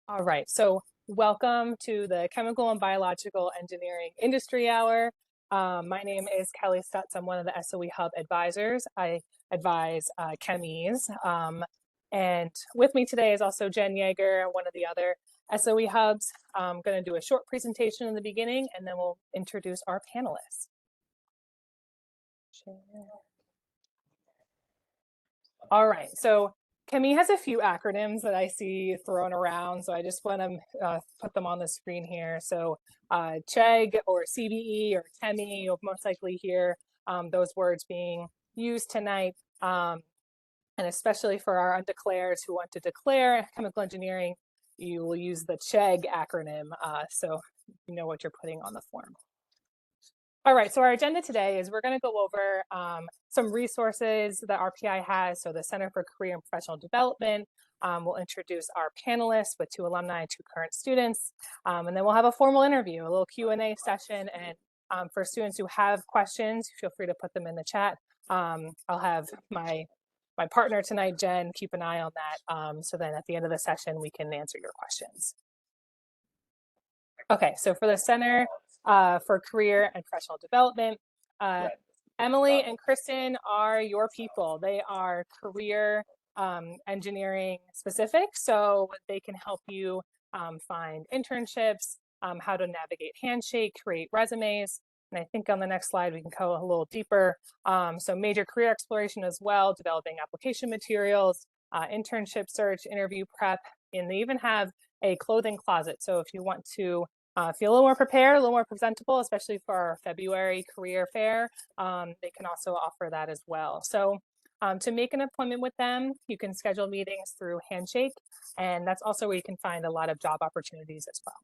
All right, so welcome to the Chemical and Biological Engineering Industry Hour. My name is Kelly Stutz. I'm one of the SOE Hub advisors. I advise chemies. And with me today is also Jen Yeager, one of the other SOE Hubs. I'm going to do a short presentation in the beginning, and then we'll introduce our panelists. All right, so CHEMI has a few acronyms that I see thrown around, so I just want to put them on the screen here. So CHEG or CBE or CHEMI, you'll most likely hear those words being used tonight. And especially for our undeclareds who want to declare chemical engineering, you will use the CHEG acronym, so you know what you're putting on the form. All right, so our agenda today is we're going to go over some resources that RPI has. So the Center for Career and Professional Development. We'll introduce our panelists with 2 alumni and 2 current students. And then we'll have a formal interview, a little Q&A session. And for students who have questions, feel free to put them in the chat. I'll have my partner tonight, Jen, keep an eye on that. So then at the end of the session, we can answer your questions. Okay, so for the Center for Career and Professional Development, Emily and Kristen are your people. They are career engineering specific, so they can help you find internships, how to navigate Handshake, create resumes. And I think on the next slide, we can go a little deeper. So major career exploration as well, developing application materials, internship search, interview prep, and they even have a clothing closet. So if you want to feel a little more prepared, a little more presentable, especially for our February career fair, they can also offer that as well. So to make an appointment with them, you can schedule meetings through Handshake, and that's also where you can find a lot of job opportunities as well.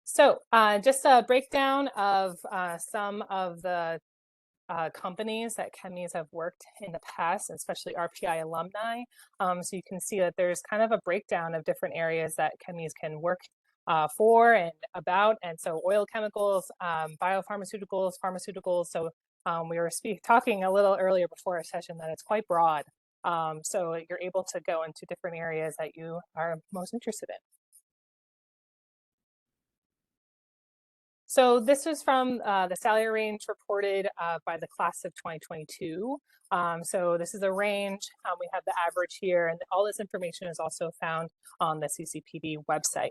So just a breakdown of some of the companies that chemies have worked in the past, especially RPI alumni. So you can see that there's kind of a breakdown of different areas that chemies can work for and about. And so oil chemicals, biopharmaceuticals, pharmaceuticals. So we were talking a little earlier before our session that it's quite broad. So you're able to go into different areas that you are most interested in. So this is from the salary range reported by the class of 2022. So this is a range. We have the average here, and all this information is also found on the CCPD website.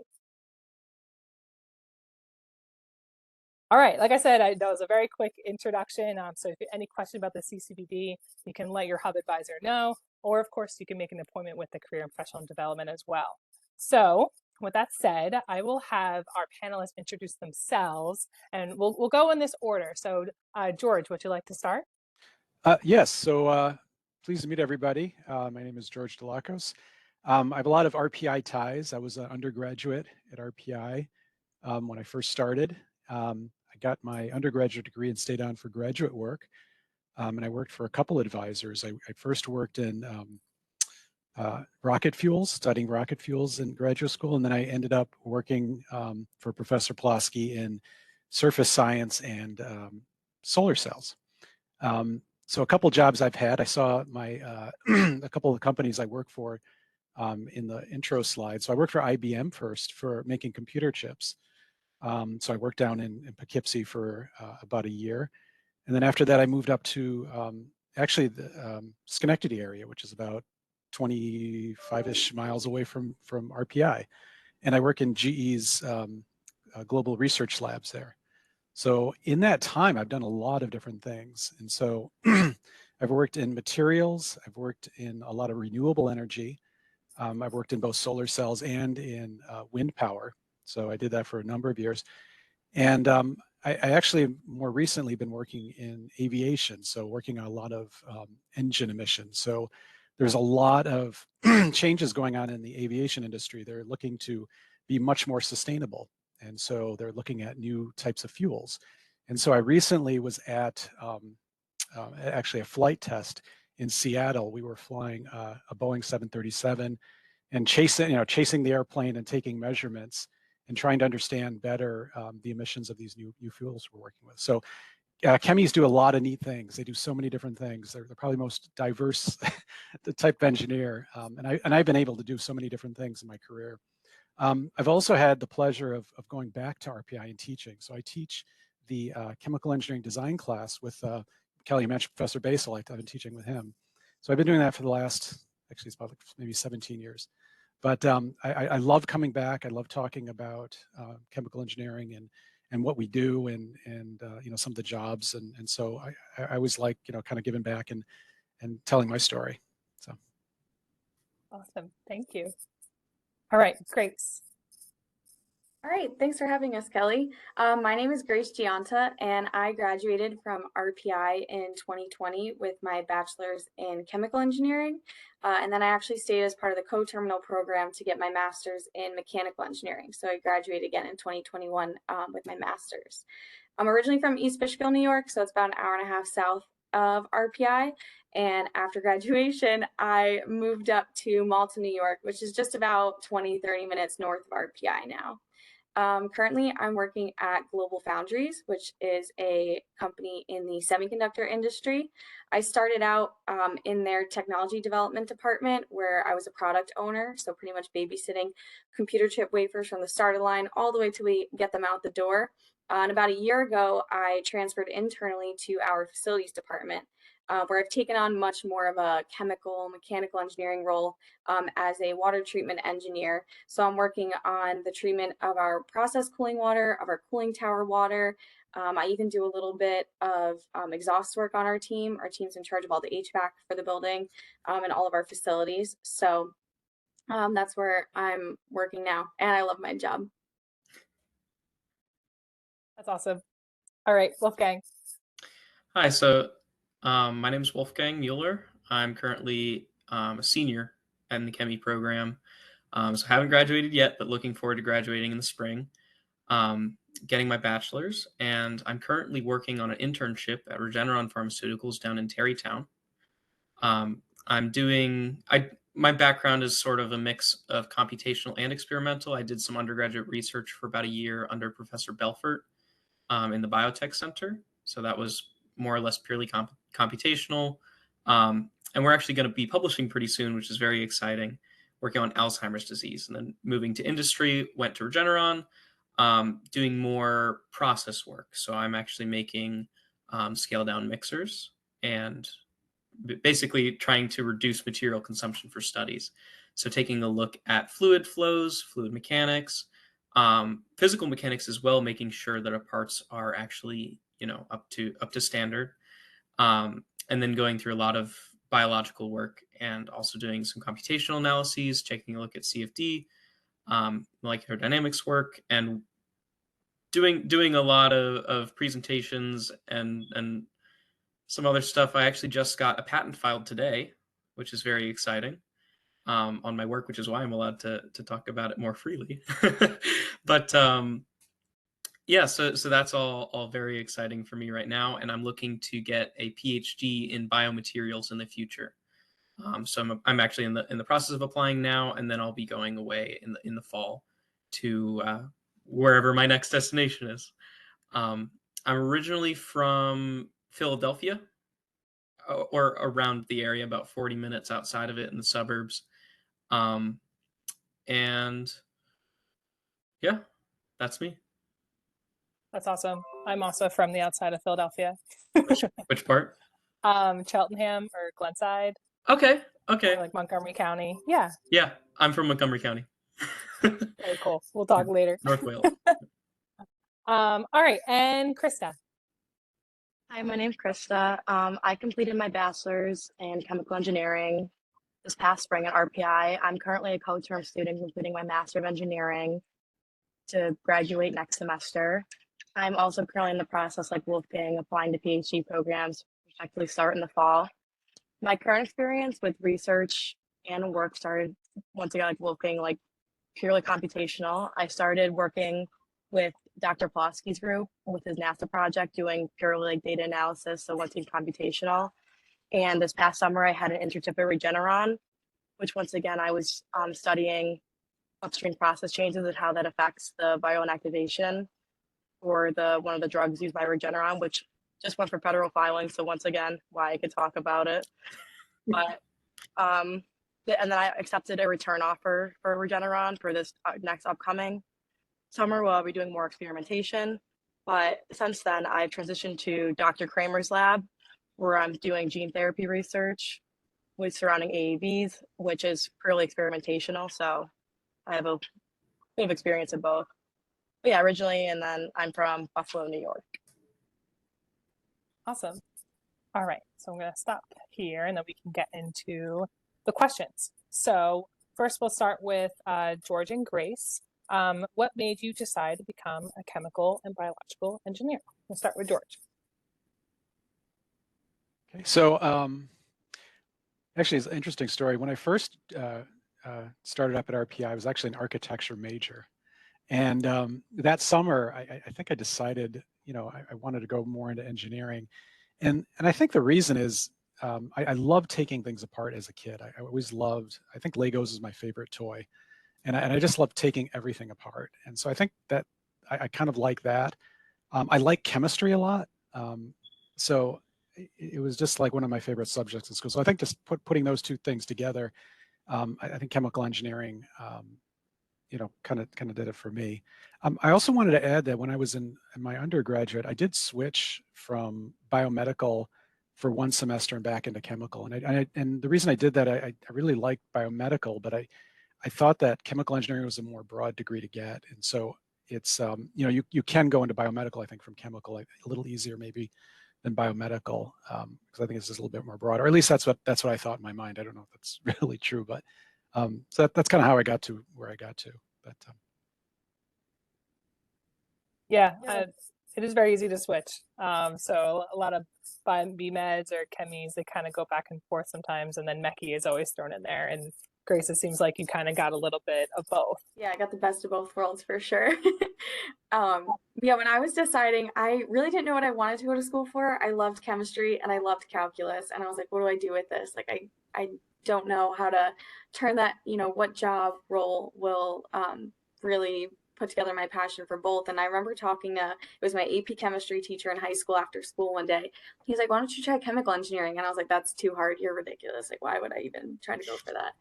All right, like I said, that was a very quick introduction. So if you have any question about the CCPD, you can let your hub advisor know, or of course, you can make an appointment with the Career and Professional Development as well. So with that said, I will have our panelists introduce themselves, and we'll go in this order. So George, would you like to start? Yes, so pleased to meet everybody. My name is George Delacos. I have a lot of RPI ties. I was an undergraduate at RPI when I first started. I got my undergraduate degree and stayed on for graduate work. And I worked for a couple advisors. I first worked in rocket fuels, studying rocket fuels in graduate school. And then I ended up working for Professor Plosky in surface science and solar cells. So a couple jobs I've had. I saw my a couple of companies I work for in the intro slide. So I worked for IBM first for making computer chips. So I worked down in Poughkeepsie for about a year. And then after that, I moved up to actually the Schenectady area, which is about 25-ish miles away from RPI. And I work in GE's global research labs there. So in that time, I've done a lot of different things. And so I've worked in materials, I've worked in a lot of renewable energy. I've worked in both solar cells and in wind power. So I did that for a number of years. And I actually more recently been working in aviation, so working on a lot of engine emissions. So there's a lot of changes going on in the aviation industry. They're looking to be much more sustainable. And so they're looking at new types of fuels. And so I recently was at actually a flight test in Seattle. We were flying a Boeing 737 and chasing the airplane and taking measurements and trying to understand better the emissions of these new fuels we're working with. So chemis do a lot of neat things. They do so many different things. They're probably the most diverse the type of engineer, and I've been able to do so many different things in my career. I've also had the pleasure of going back to RPI and teaching. So I teach the chemical engineering design class with Kelly. You mentioned Professor Basel. I've been teaching with him. So I've been doing that for the last, actually it's about like maybe 17 years. But I love coming back. I love talking about chemical engineering and what we do and you know, some of the jobs. And so I always like, you know, kind of giving back and telling my story. So. Awesome. Thank you. All right, Grace. All right, thanks for having us, Kelly. My name is Grace Gianta, and I graduated from RPI in 2020 with my bachelor's in chemical engineering. And then I actually stayed as part of the co-terminal program to get my master's in mechanical engineering. So I graduated again in 2021 with my master's. I'm originally from East Fishkill, New York, so it's about an hour and a half south of RPI. And after graduation, I moved up to Malta, New York, which is just about 20-30 minutes north of RPI now. Currently, I'm working at Global Foundries, which is a company in the semiconductor industry. I started out in their technology development department where I was a product owner, so pretty much babysitting computer chip wafers from the start of the line all the way till we get them out the door. And about a year ago, I transferred internally to our facilities department, where I've taken on much more of a mechanical engineering role as a water treatment engineer. So I'm working on the treatment of our process cooling water, of our cooling tower water. I even do a little bit of exhaust work on our team. Our team's in charge of all the HVAC for the building and all of our facilities. So that's where I'm working now, and I love my job. That's awesome. All right, Wolfgang. Hi, so my name is Wolfgang Mueller. I'm currently a senior in the Chemi program. So I haven't graduated yet, but looking forward to graduating in the spring, getting my bachelor's. And I'm currently working on an internship at Regeneron Pharmaceuticals down in Tarrytown. My background is sort of a mix of computational and experimental. I did some undergraduate research for about a year under Professor Belfort in the Biotech Center. So that was more or less purely computational. And we're actually going to be publishing pretty soon, which is very exciting, working on Alzheimer's disease. And then moving to industry, went to Regeneron, doing more process work. So I'm actually making scale down mixers and basically trying to reduce material consumption for studies. So taking a look at fluid flows, fluid mechanics, physical mechanics as well, making sure that our parts are actually, you know, up to standard, and then going through a lot of biological work and also doing some computational analyses, taking a look at CFD, molecular dynamics work, and doing a lot of presentations and some other stuff. I actually just got a patent filed today, which is very exciting. On my work, which is why I'm allowed to talk about it more freely. But yeah, so that's all very exciting for me right now, and I'm looking to get a PhD in biomaterials in the future. So I'm actually in the process of applying now, and then I'll be going away in the fall to wherever my next destination is. I'm originally from Philadelphia, or around the area, about 40 minutes outside of it in the suburbs. And yeah, that's me. That's awesome. I'm also from the outside of Philadelphia. Which part? Cheltenham or Glenside. Okay. Like Montgomery County. Yeah. Yeah, I'm from Montgomery County. Very cool. We'll talk later. North Wales. All right, and Krista. Hi, my name's Krista. I completed my bachelor's in chemical engineering this past spring at RPI. I'm currently a co-term student completing my Master of Engineering to graduate next semester. I'm also currently in the process, like Wolfgang, applying to PhD programs, which actually start in the fall. My current experience with research and work started, once again, like Wolfgang, like purely computational. I started working with Dr. Plosky's group with his NASA project, doing purely like data analysis, so once again computational. And this past summer, I had an internship at Regeneron, which once again, I was studying upstream process changes and how that affects the viral inactivation for one of the drugs used by Regeneron, which just went for federal filing. So once again, why I could talk about it. But and then I accepted a return offer for Regeneron for this next upcoming summer. We'll be doing more experimentation. But since then, I've transitioned to Dr. Kramer's lab, where I'm doing gene therapy research with surrounding AAVs, which is purely experimentational. So I have a bit of experience in both. But yeah, originally, and then I'm from Buffalo, New York. Awesome. All right, so I'm going to stop here and then we can get into the questions. So first we'll start with George and Grace. What made you decide to become a chemical and biological engineer? We'll start with George. Okay, so actually, it's an interesting story. When I first started up at RPI, I was actually an architecture major. And that summer, I think I decided, I wanted to go more into engineering. And I think the reason is I love taking things apart as a kid. I always loved, I think Legos is my favorite toy. And I just love taking everything apart. And so I think that I kind of like that. I like chemistry a lot. So it was just like one of my favorite subjects in school. So I think just putting those two things together, I think chemical engineering, kind of did it for me. I also wanted to add that when I was in my undergraduate, I did switch from biomedical for one semester and back into chemical. And the reason I did that, I really liked biomedical, but I thought that chemical engineering was a more broad degree to get. And so it's, you can go into biomedical, I think, from chemical, like a little easier maybe than biomedical, because I think it's just a little bit more broad, or at least that's what I thought in my mind. I don't know if that's really true, but so that's kind of how I got to where I got to. But Yeah, it is very easy to switch. So a lot of B-meds or chemies, they kind of go back and forth sometimes, and then mechie is always thrown in there. And Grace, it seems like you kind of got a little bit of both. Yeah, I got the best of both worlds for sure. Yeah, when I was deciding, I really didn't know what I wanted to go to school for. I loved chemistry and I loved calculus, and I was like, what do I do with this? Like, I don't know how to turn that, what job role will really put together my passion for both. And I remember talking to, it was my AP chemistry teacher in high school after school one day. He's like, why don't you try chemical engineering? And I was like, that's too hard. You're ridiculous. Like, why would I even try to go for that?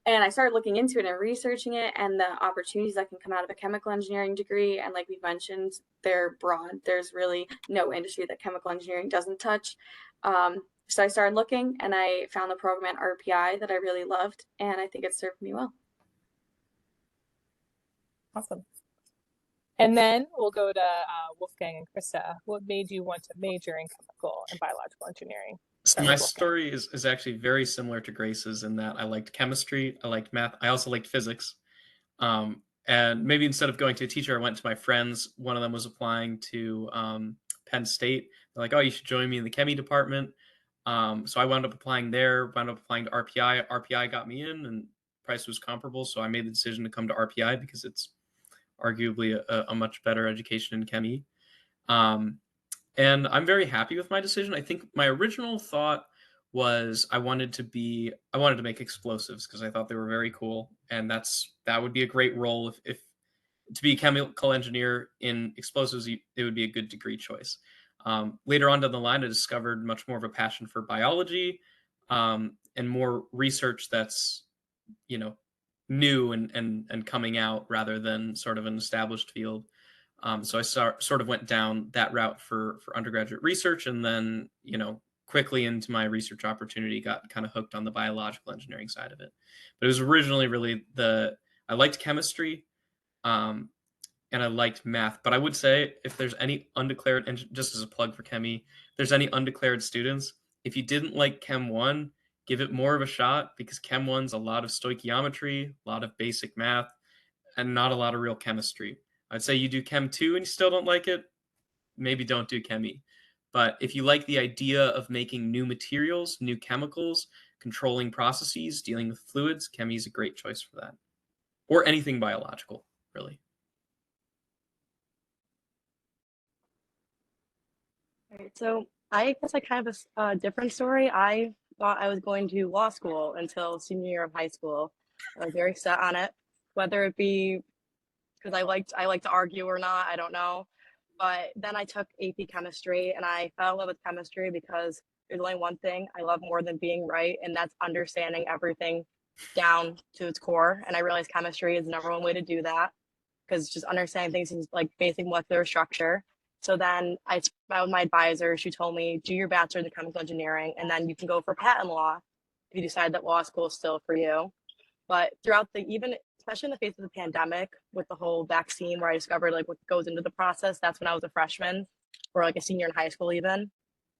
And I started looking into it and researching it and the opportunities that can come out of a chemical engineering degree. And like we've mentioned, they're broad. There's really no industry that chemical engineering doesn't touch. So I started looking and I found the program at RPI that I really loved. And I think it served me well. Awesome. And then we'll go to Wolfgang and Krista. What made you want to major in chemical and biological engineering? So my story is actually very similar to Grace's in that I liked chemistry, I liked math, I also liked physics. And maybe instead of going to a teacher, I went to my friends. One of them was applying to Penn State. They're like, oh, you should join me in the chemie department. So I wound up applying there, wound up applying to RPI. RPI got me in and price was comparable. So I made the decision to come to RPI because it's arguably a much better education in chemie. And I'm very happy with my decision. I think my original thought was I wanted to make explosives because I thought they were very cool. And that would be a great role if to be a chemical engineer in explosives, it would be a good degree choice. Later on down the line, I discovered much more of a passion for biology and more research that's, new and coming out rather than sort of an established field. So I sort of went down that route for undergraduate research, and then, quickly into my research opportunity, got kind of hooked on the biological engineering side of it. But it was originally really I liked chemistry, and I liked math. But I would say if there's any undeclared, and just as a plug for chemie, if there's any undeclared students, if you didn't like Chem 1, give it more of a shot because Chem 1's a lot of stoichiometry, a lot of basic math, and not a lot of real chemistry. I'd say you do Chem 2 and you still don't like it, maybe don't do Chemie. But if you like the idea of making new materials, new chemicals, controlling processes, dealing with fluids, Chemie is a great choice for that. Or anything biological, really. All right, so I guess I kind of have a different story. I thought I was going to law school until senior year of high school. I was very set on it, whether it be because I like to argue or not, I don't know. But then I took AP chemistry and I fell in love with chemistry because there's only one thing I love more than being right, and that's understanding everything down to its core. And I realized chemistry is the number one way to do that because just understanding things is like basic molecular structure. So then I met with my advisor. She told me, do your bachelor's in chemical engineering, and then you can go for patent law if you decide that law school is still for you. But throughout even especially in the face of the pandemic with the whole vaccine, where I discovered like what goes into the process, that's when I was a freshman or like a senior in high school even.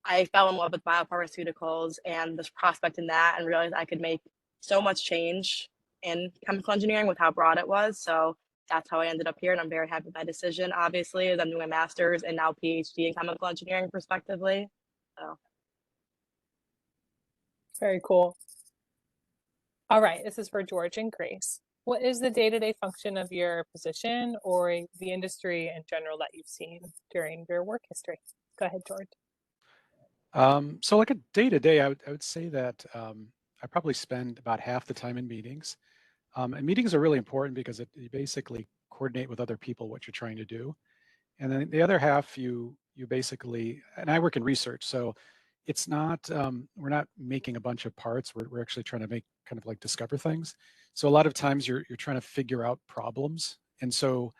I fell in love with biopharmaceuticals and this prospect in that, and realized I could make so much change in chemical engineering with how broad it was. So that's how I ended up here, and I'm very happy with my decision. Obviously, as I'm doing my master's and now PhD in chemical engineering, respectively. So Very cool. All right, this is for George and Grace. What is the day-to-day function of your position or the industry in general that you've seen during your work history? Go ahead, George. So like a day-to-day, I would say that I probably spend about half the time in meetings. And meetings are really important because you basically coordinate with other people what you're trying to do. And then the other half, you basically, and I work in research, so it's not, we're not making a bunch of parts. We're actually trying to make kind of like discover things. So a lot of times you're trying to figure out problems. And so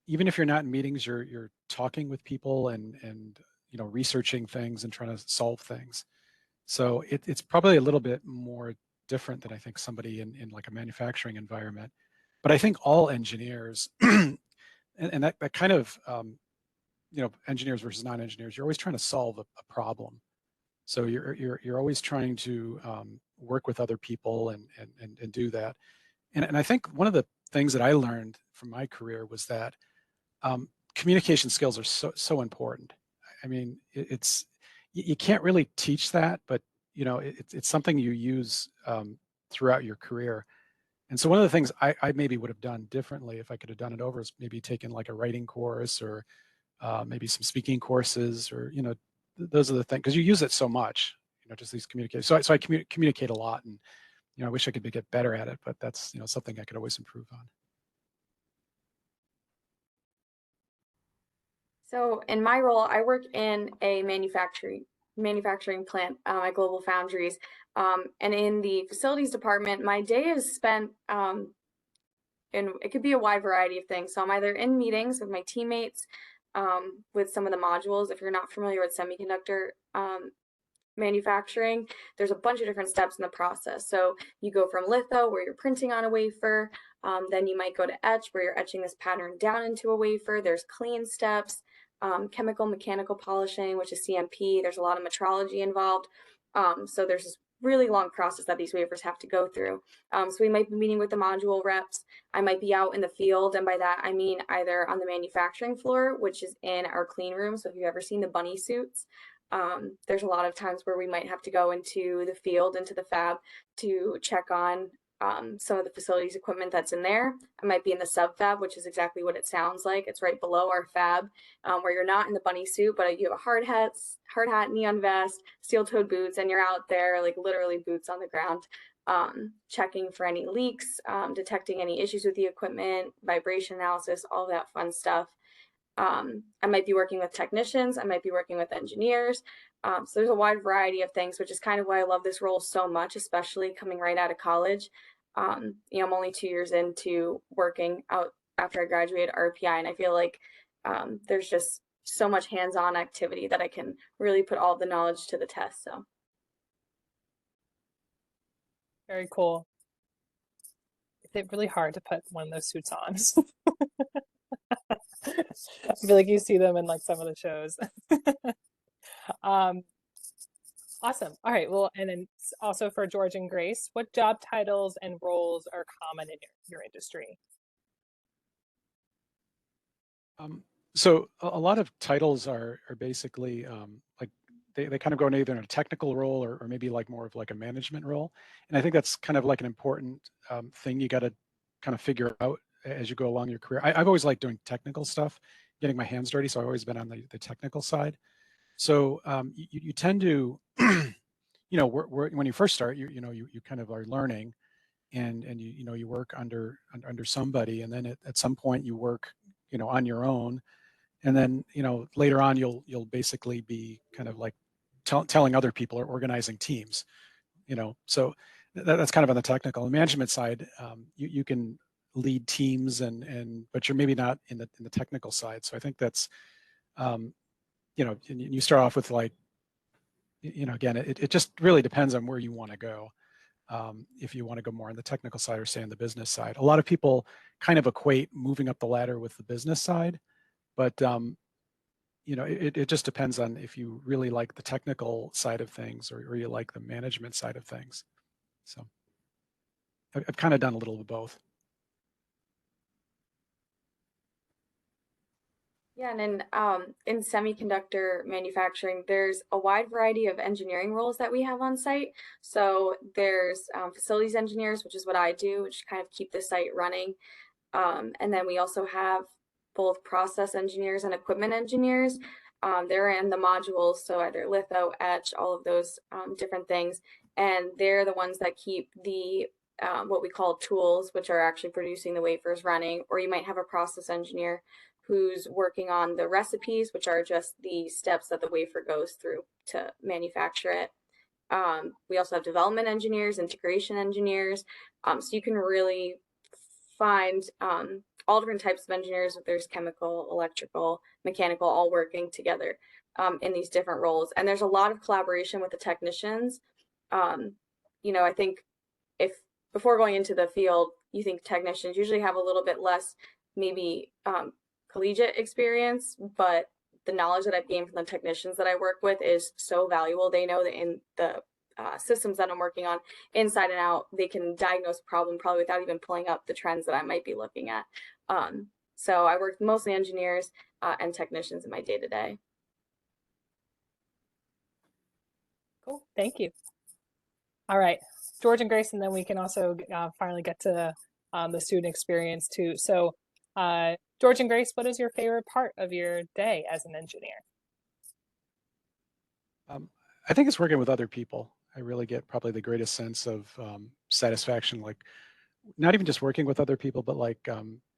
even if you're not in meetings, you're talking with people and researching things and trying to solve things. So it's probably a little bit more different than I think somebody in like a manufacturing environment. But I think all engineers, and that kind of, engineers versus non-engineers, you're always trying to solve a problem. So you're always trying to work with other people and do that. And I think one of the things that I learned from my career was that communication skills are so important. I mean, you can't really teach that, but it's something you use throughout your career. And so one of the things I maybe would have done differently if I could have done it over is maybe taken like a writing course or maybe some speaking courses, or those are the things, because you use it so much, just these communications. So I communicate a lot, and I wish I could get better at it, but that's something I could always improve on. So in my role, I work in a manufacturing plant at Global Foundries, and in the facilities department, my day is spent, and it could be a wide variety of things. So I'm either in meetings with my teammates, with some of the modules. If you're not familiar with semiconductor manufacturing, there's a bunch of different steps in the process. So you go from litho, where you're printing on a wafer, then you might go to etch, where you're etching this pattern down into a wafer. There's clean steps, chemical mechanical polishing, which is CMP. There's a lot of metrology involved. So there's this really long process that these wafers have to go through. So we might be meeting with the module reps. I might be out in the field, and by that I mean either on the manufacturing floor, which is in our clean room. So if you've ever seen the bunny suits, there's a lot of times where we might have to go into the field, into the fab, to check on some of the facilities equipment that's in there. I might be in the sub fab, which is exactly what it sounds like. It's right below our fab, where you're not in the bunny suit, but you have a hard hat, neon vest, steel-toed boots, and you're out there like literally boots on the ground, checking for any leaks, detecting any issues with the equipment, vibration analysis, all that fun stuff. I might be working with technicians, I might be working with engineers. So there's a wide variety of things, which is kind of why I love this role so much, especially coming right out of college. I'm only 2 years into working out after I graduated RPI, and I feel like there's just so much hands-on activity that I can really put all the knowledge to the test. So Very cool. It's really hard to put one of those suits on. I feel like you see them in like some of the shows. Awesome. All right. Well, and then also for George and Grace, what job titles and roles are common in your industry? So a lot of titles are basically like they kind of go in either in a technical role or maybe like more of like a management role. And I think that's kind of like an important thing you got to kind of figure out as you go along your career. I've always liked doing technical stuff, getting my hands dirty. So I've always been on the technical side. So you tend to, when you first start, you kind of are learning, and you work under somebody, and then at some point you work, on your own. And then, later on, you'll basically be kind of like telling other people or organizing teams, so that's kind of on the technical and management side. You can lead teams but you're maybe not in the technical side. So I think that's, you start off with like, again, it just really depends on where you want to go. If you want to go more on the technical side or say on the business side. A lot of people kind of equate moving up the ladder with the business side, but it just depends on if you really like the technical side of things or you like the management side of things. So I've kind of done a little of both. Yeah, and in semiconductor manufacturing, there's a wide variety of engineering roles that we have on site. So there's facilities engineers, which is what I do, which kind of keep the site running. And then we also have both process engineers and equipment engineers. They're in the modules, so either litho, etch, all of those different things. And they're the ones that keep the what we call tools, which are actually producing the wafers running. Or you might have a process engineer who's working on the recipes, which are just the steps that the wafer goes through to manufacture it. We also have development engineers, integration engineers. So you can really find all different types of engineers. There's chemical, electrical, mechanical, all working together in these different roles. And there's a lot of collaboration with the technicians. I think if before going into the field, you think technicians usually have a little bit less maybe collegiate experience, but the knowledge that I've gained from the technicians that I work with is so valuable. They know that in the systems that I'm working on inside and out, they can diagnose a problem probably without even pulling up the trends that I might be looking at. So I work with mostly engineers and technicians in my day-to-day. Cool, thank you. All right, George and Grace, and then we can also finally get to the student experience too. So George and Grace, what is your favorite part of your day as an engineer? I think it's working with other people. I really get probably the greatest sense of satisfaction, like not even just working with other people, but like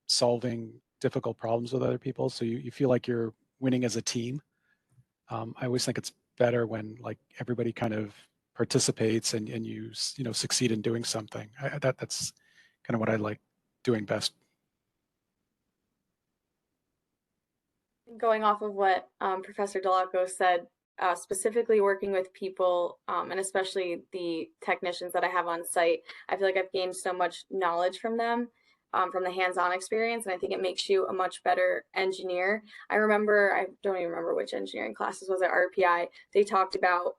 solving difficult problems with other people. So you feel like you're winning as a team. I always think it's better when like everybody kind of participates and you succeed in doing something. That's kind of what I like doing best. Going off of what Professor Delaco said, specifically working with people and especially the technicians that I have on site, I feel like I've gained so much knowledge from them, from the hands-on experience, and I think it makes you a much better engineer. I don't even remember which engineering classes was at RPI. They talked about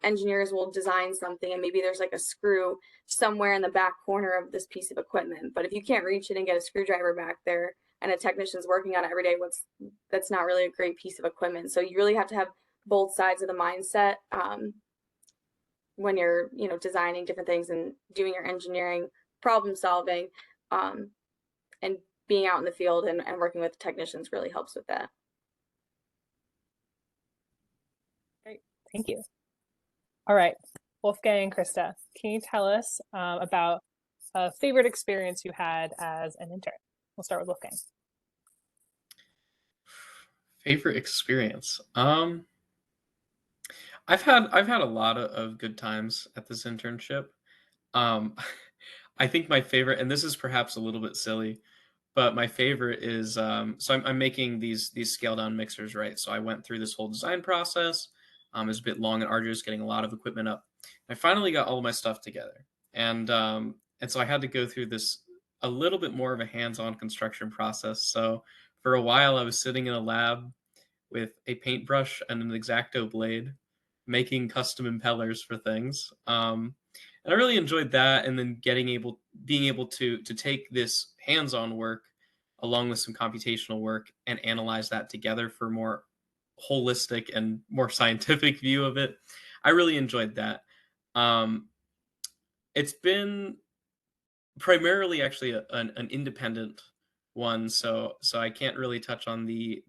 engineers will design something and maybe there's like a screw somewhere in the back corner of this piece of equipment, but if you can't reach it and get a screwdriver back there and a technician's working on it every day, that's not really a great piece of equipment. So you really have to have both sides of the mindset when you're designing different things and doing your engineering problem solving, and being out in the field and working with technicians really helps with that. Great, thank you. All right, Wolfgang and Krista, can you tell us about a favorite experience you had as an intern? We'll start with Wolfgang. Favorite experience. I've had a lot of good times at this internship. I think my favorite, and this is perhaps a little bit silly, but my favorite is so I'm making these scale down mixers, right? So I went through this whole design process. It was a bit long and arduous, getting a lot of equipment up. I finally got all of my stuff together, and so I had to go through this a little bit more of a hands-on construction process. So for a while, I was sitting in a lab with a paintbrush and an X-Acto blade, making custom impellers for things. And I really enjoyed that. And then being able to take this hands-on work along with some computational work and analyze that together for a more holistic and more scientific view of it. I really enjoyed that. It's been primarily actually an independent one, so I can't really touch on the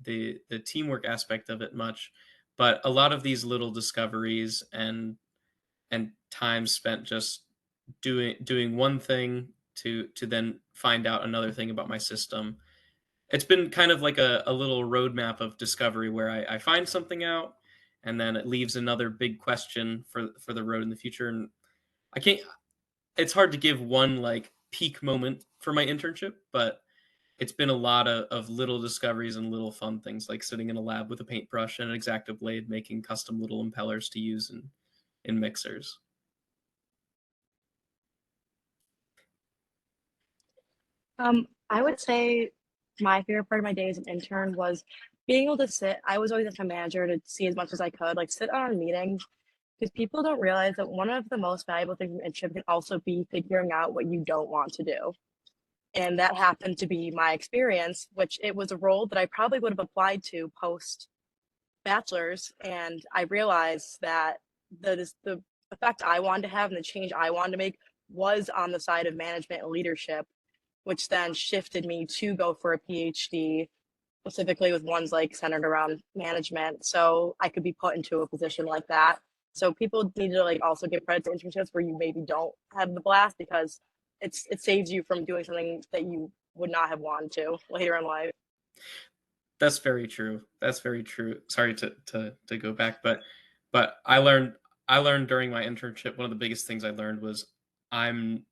teamwork aspect of it much, but a lot of these little discoveries and time spent just doing one thing to then find out another thing about my system. it's been kind of like a little roadmap of discovery where I find something out, and then it leaves another big question for the road in the future. And I can't. It's hard to give one like peak moment for my internship, but it's been a lot of little discoveries and little fun things, like sitting in a lab with a paintbrush and an X-Acto blade, making custom little impellers to use in mixers. I would say my favorite part of my day as an intern was being able to sit. I was always a manager to see as much as I could, like sit on meetings, because people don't realize that one of the most valuable things in internship can also be figuring out what you don't want to do. And that happened to be my experience, which it was a role that I probably would have applied to post bachelor's. And I realized that the effect I wanted to have and the change I wanted to make was on the side of management and leadership, which then shifted me to go for a PhD, specifically with ones like centered around management. So I could be put into a position like that. So people need to like also give credit to internships where you maybe don't have the blast, because it saves you from doing something that you would not have wanted to later in life. That's very true. That's very true. Sorry to go back, but I learned during my internship, one of the biggest things I learned was I'm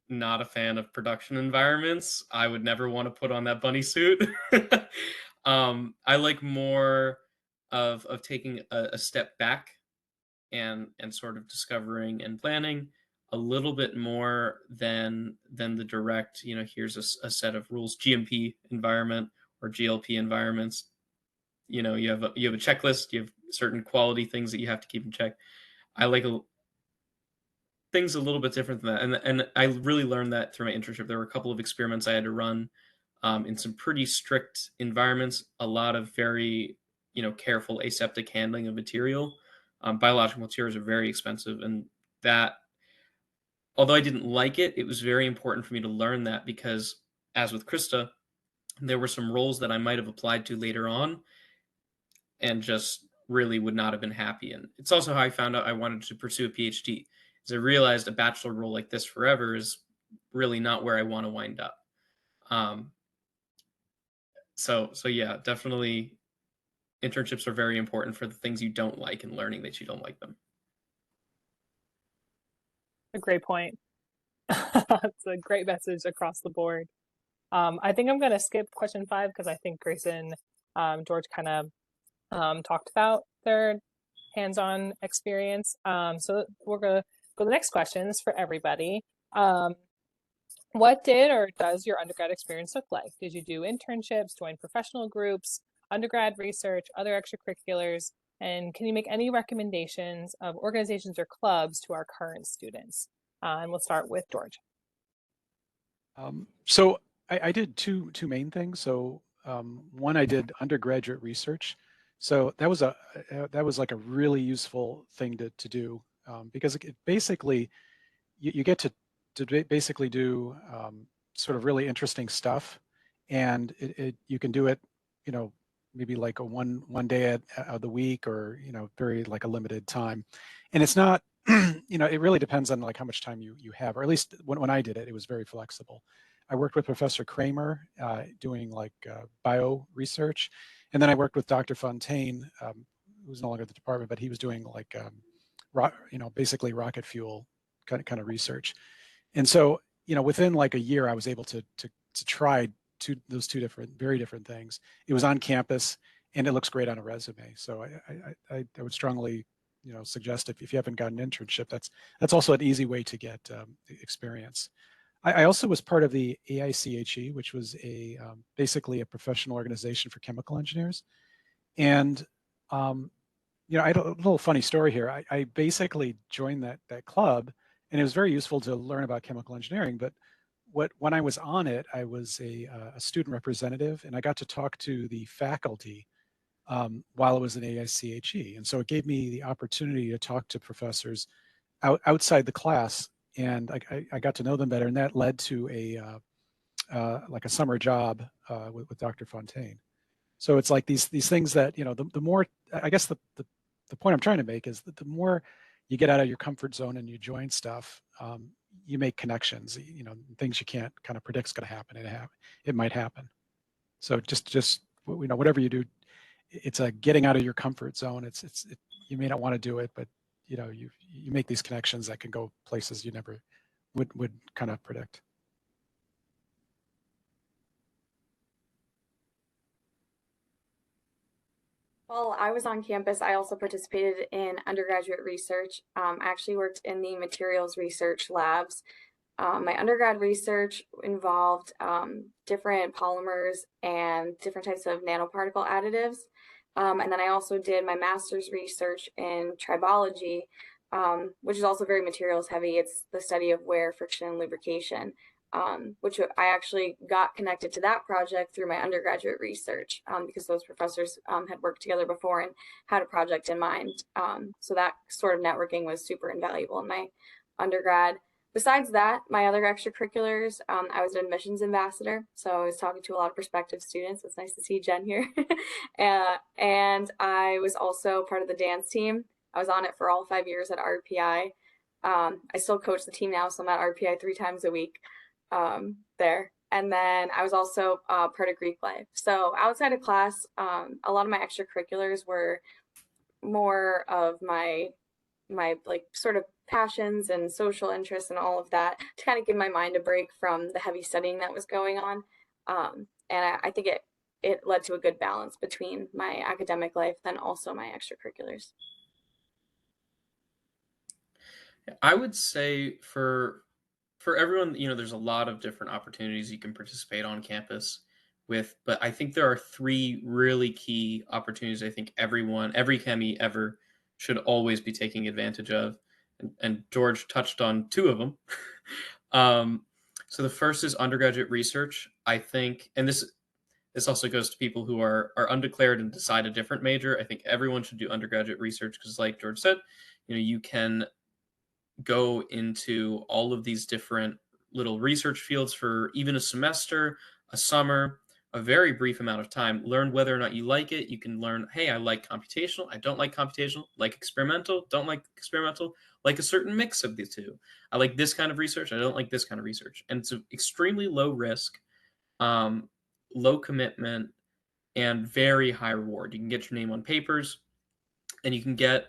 not a fan of production environments. I would never want to put on that bunny suit. I like more of taking a step back and sort of discovering and planning a little bit more than the direct, here's a set of rules, GMP environment or GLP environments. You have a checklist, you have certain quality things that you have to keep in check. I like things a little bit different than that, and I really learned that through my internship. There were a couple of experiments I had to run in some pretty strict environments, a lot of very careful aseptic handling of material. Biological materials are very expensive, and that, although I didn't like it, it was very important for me to learn that, because as with Krista, there were some roles that I might have applied to later on and just really would not have been happy in. It's also how I found out I wanted to pursue a PhD, because I realized a bachelor role like this forever is really not where I want to wind up. Um, so yeah, definitely internships are very important for the things you don't like and learning that you don't like them. A great point. It's a great message across the board. I think I'm going to skip question 5 because I think Grace and George kind of talked about their hands-on experience. So we're going to go to the next questions for everybody. What did or does your undergrad experience look like? Did you do internships, join professional groups, undergrad research, other extracurriculars? And can you make any recommendations of organizations or clubs to our current students? And we'll start with George. So I did two main things. So one, I did undergraduate research. So that was like a really useful thing to do, because it basically you get to basically do sort of really interesting stuff, and you can do it, maybe like a one day of the week, or very like a limited time, and it's not it really depends on like how much time you have, or at least when I did it, it was very flexible. I worked with Professor Kramer doing like bio research, and then I worked with Dr. Fontaine, who's no longer at the department, but he was doing like basically rocket fuel kind of research. And so within like a year, I was able to try those two very different things. It was on campus, and it looks great on a resume. So I would strongly suggest, if you haven't got an internship, that's also an easy way to get experience. I also was part of the AICHE, which was basically a professional organization for chemical engineers. And I had a little funny story here. I basically joined that club, and it was very useful to learn about chemical engineering. But when I was on it, I was a student representative, and I got to talk to the faculty while I was in AICHE. And so it gave me the opportunity to talk to professors outside the class, and I got to know them better, and that led to like a summer job with Dr. Fontaine. So it's like these things that, the more, I guess the point I'm trying to make is that the more you get out of your comfort zone and you join stuff, you make connections, things you can't kind of predict is going to happen. It might happen. So just whatever you do, it's a getting out of your comfort zone. You may not want to do it, but you make these connections that can go places you never would kind of predict. While I was on campus, I also participated in undergraduate research. I actually worked in the materials research labs. My undergrad research involved different polymers and different types of nanoparticle additives. And then I also did my master's research in tribology, which is also very materials heavy. It's the study of wear, friction, and lubrication, which I actually got connected to that project through my undergraduate research because those professors had worked together before and had a project in mind. So that sort of networking was super invaluable in my undergrad. Besides that, my other extracurriculars, I was an admissions ambassador. So I was talking to a lot of prospective students. It's nice to see Jen here. And I was also part of the dance team. I was on it for all 5 years at RPI. I still coach the team now, so I'm at RPI 3 times a week there. And then I was also part of Greek life. So outside of class, a lot of my extracurriculars were more of my like sort of passions and social interests and all of that to kind of give my mind a break from the heavy studying that was going on. And I think it led to a good balance between my academic life and also my extracurriculars. I would say for everyone, there's a lot of different opportunities you can participate on campus with, but I think there are 3 really key opportunities I think every chemi ever should always be taking advantage of. And George touched on 2 of them. So the first is undergraduate research. I think, and this also goes to people who are undeclared and decide a different major. I think everyone should do undergraduate research because, like George said, you can go into all of these different little research fields for even a semester, a summer, a very brief amount of time, learn whether or not you like it. You can learn, hey, I like computational, I don't like computational, like experimental, don't like experimental, like a certain mix of the 2. I like this kind of research, I don't like this kind of research. And it's extremely low risk, low commitment, and very high reward. You can get your name on papers, and you can get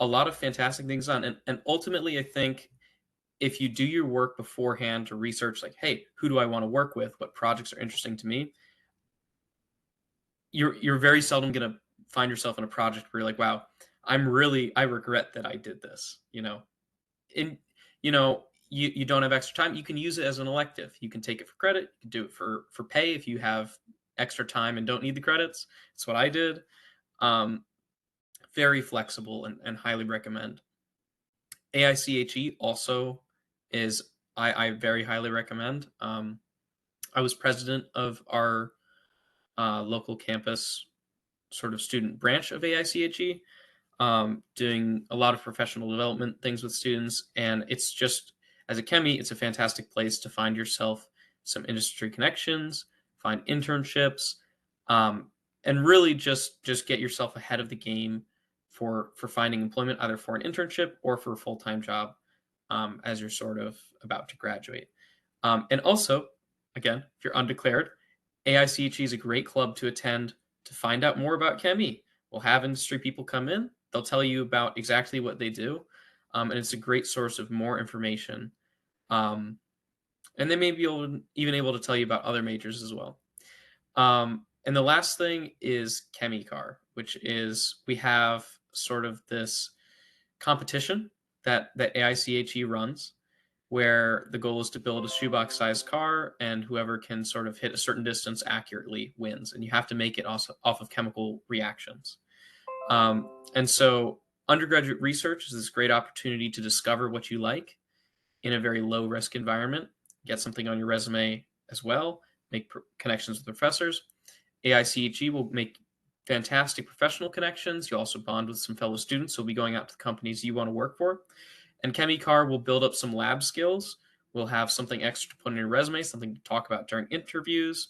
a lot of fantastic things done. And ultimately, I think if you do your work beforehand to research, like, hey, who do I want to work with? What projects are interesting to me? You're very seldom going to find yourself in a project where you're like, wow, I regret that I did this. And you don't have extra time. You can use it as an elective. You can take it for credit. You can do it for pay if you have extra time and don't need the credits. That's what I did. Very flexible and highly recommend. AICHE also is I very highly recommend. I was president of our local campus sort of student branch of AICHE, doing a lot of professional development things with students. And it's just, as a chemi, it's a fantastic place to find yourself some industry connections, find internships, and really just get yourself ahead of the game for finding employment, either for an internship or for a full-time job, as you're sort of about to graduate. And also, again, if you're undeclared, AICHE is a great club to attend to find out more about chemi. We'll have industry people come in. They'll tell you about exactly what they do. And it's a great source of more information. And they may be even able to tell you about other majors as well. And the last thing is ChemiCar, which is we have sort of this competition that AICHE runs, where the goal is to build a shoebox-sized car, and whoever can sort of hit a certain distance accurately wins. And you have to make it also off of chemical reactions. And so undergraduate research is this great opportunity to discover what you like in a very low-risk environment, get something on your resume as well, make connections with professors. AICHE will make fantastic professional connections. You'll also bond with some fellow students who'll be going out to the companies you want to work for. And ChemiCar will build up some lab skills. We'll have something extra to put in your resume, something to talk about during interviews.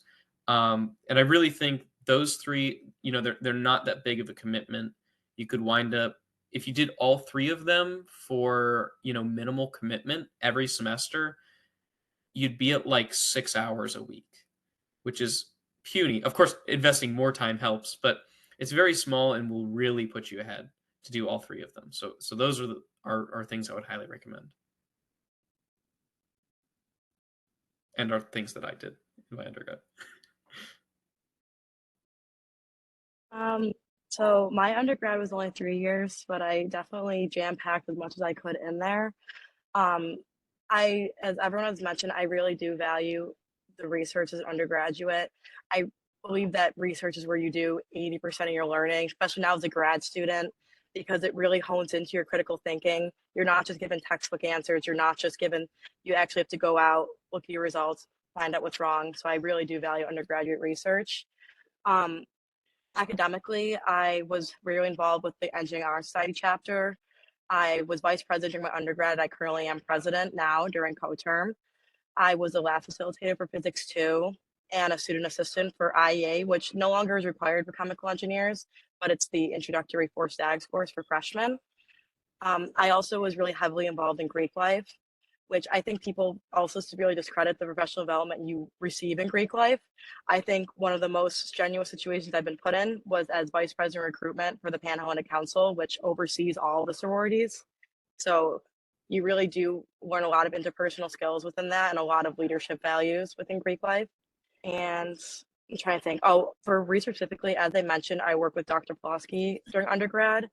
And I really think those 3, they're not that big of a commitment. You could wind up, if you did all 3 of them for, minimal commitment every semester, you'd be at like 6 hours a week, which is puny. Of course, investing more time helps, but it's very small and will really put you ahead to do all three of them. So those are things I would highly recommend, and are things that I did in my undergrad. So my undergrad was only 3 years, but I definitely jam-packed as much as I could in there. Um, as everyone has mentioned, I really do value the research as an undergraduate. I believe that research is where you do 80% of your learning, especially now as a grad student, because it really hones into your critical thinking. You're not just given textbook answers. You're not just given, you actually have to go out, look at your results, find out what's wrong. So I really do value undergraduate research. Um, Academically, I was really involved with the Engineering Honor Society chapter. I was vice president during my undergrad. I currently am president now during co-term. I was a lab facilitator for Physics 2 and a student assistant for IEA, which no longer is required for chemical engineers, but it's the introductory forced statics course for freshmen. I also was really heavily involved in Greek life, which I think people also severely discredit the professional development you receive in Greek life. I think one of the most strenuous situations I've been put in was as vice president of recruitment for the Panhellenic Council, which oversees all the sororities. So you really do learn a lot of interpersonal skills within that and a lot of leadership values within Greek life. And I'm trying to think, oh, for research specifically, as I mentioned, I work with Dr. Plosky during undergrad.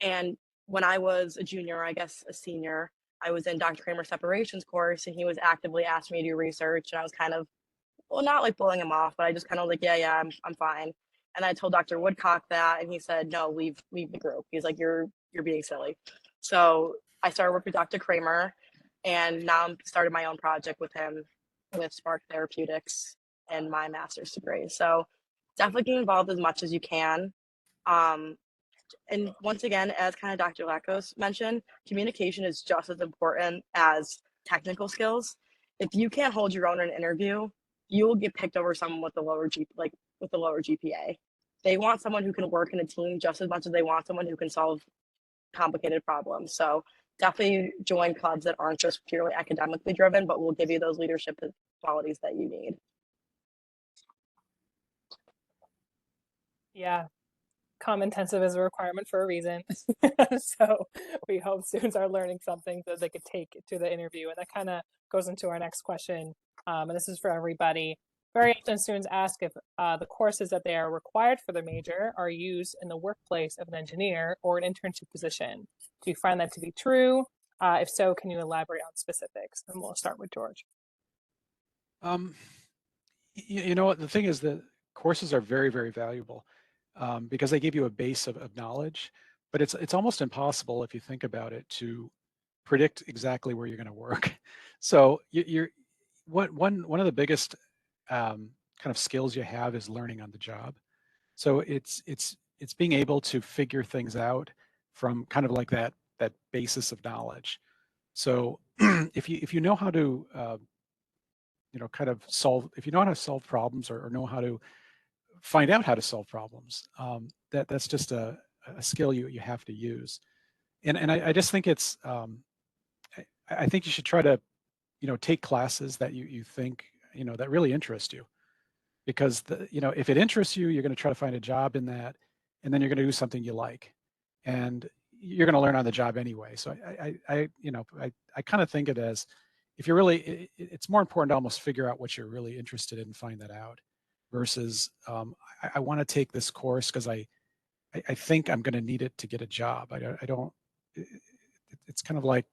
And when I was a junior, I guess a senior, I was in Dr. Kramer's separations course, and he was actively asking me to do research. And I was kind of, well, not like blowing him off, but I just kind of like, yeah, I'm fine. And I told Dr. Woodcock that, and he said, no, leave the group. He's like, you're being silly. So I started working with Dr. Kramer, and now I'm started my own project with him with Spark Therapeutics and my master's degree. So definitely get involved as much as you can. And once again, as kind of Dr. Lakos mentioned, communication is just as important as technical skills. If you can't hold your own in an interview, you will get picked over someone with a lower GPA. They want someone who can work in a team just as much as they want someone who can solve complicated problems. So definitely join clubs that aren't just purely academically driven, but will give you those leadership qualities that you need. Yeah, comm intensive is a requirement for a reason. So we hope students are learning something that they could take to the interview. And that kind of goes into our next question. And this is for everybody. Very often students ask if the courses that they are required for the major are used in the workplace of an engineer or an internship position. Do you find that to be true? If so, can you elaborate on specifics? And we'll start with George. You know what, the thing is that courses are very, very valuable because they give you a base of knowledge, but it's almost impossible if you think about it to predict exactly where you're going to work. So one of the biggest kind of skills you have is learning on the job. So it's being able to figure things out from kind of like that basis of knowledge. So if you know how to kind of if you know how to solve problems or know how to find out how to solve problems, that's just a skill you have to use. And I just think it's I think you should try to take classes that you think that really interest you, because if it interests you, you're going to try to find a job in that, and then you're going to do something you like, and you're going to learn on the job anyway. So I kind of think it as, if you're really, it's more important to almost figure out what you're really interested in and find that out, versus I want to take this course because I think I'm going to need it to get a job. I don't. It's kind of like,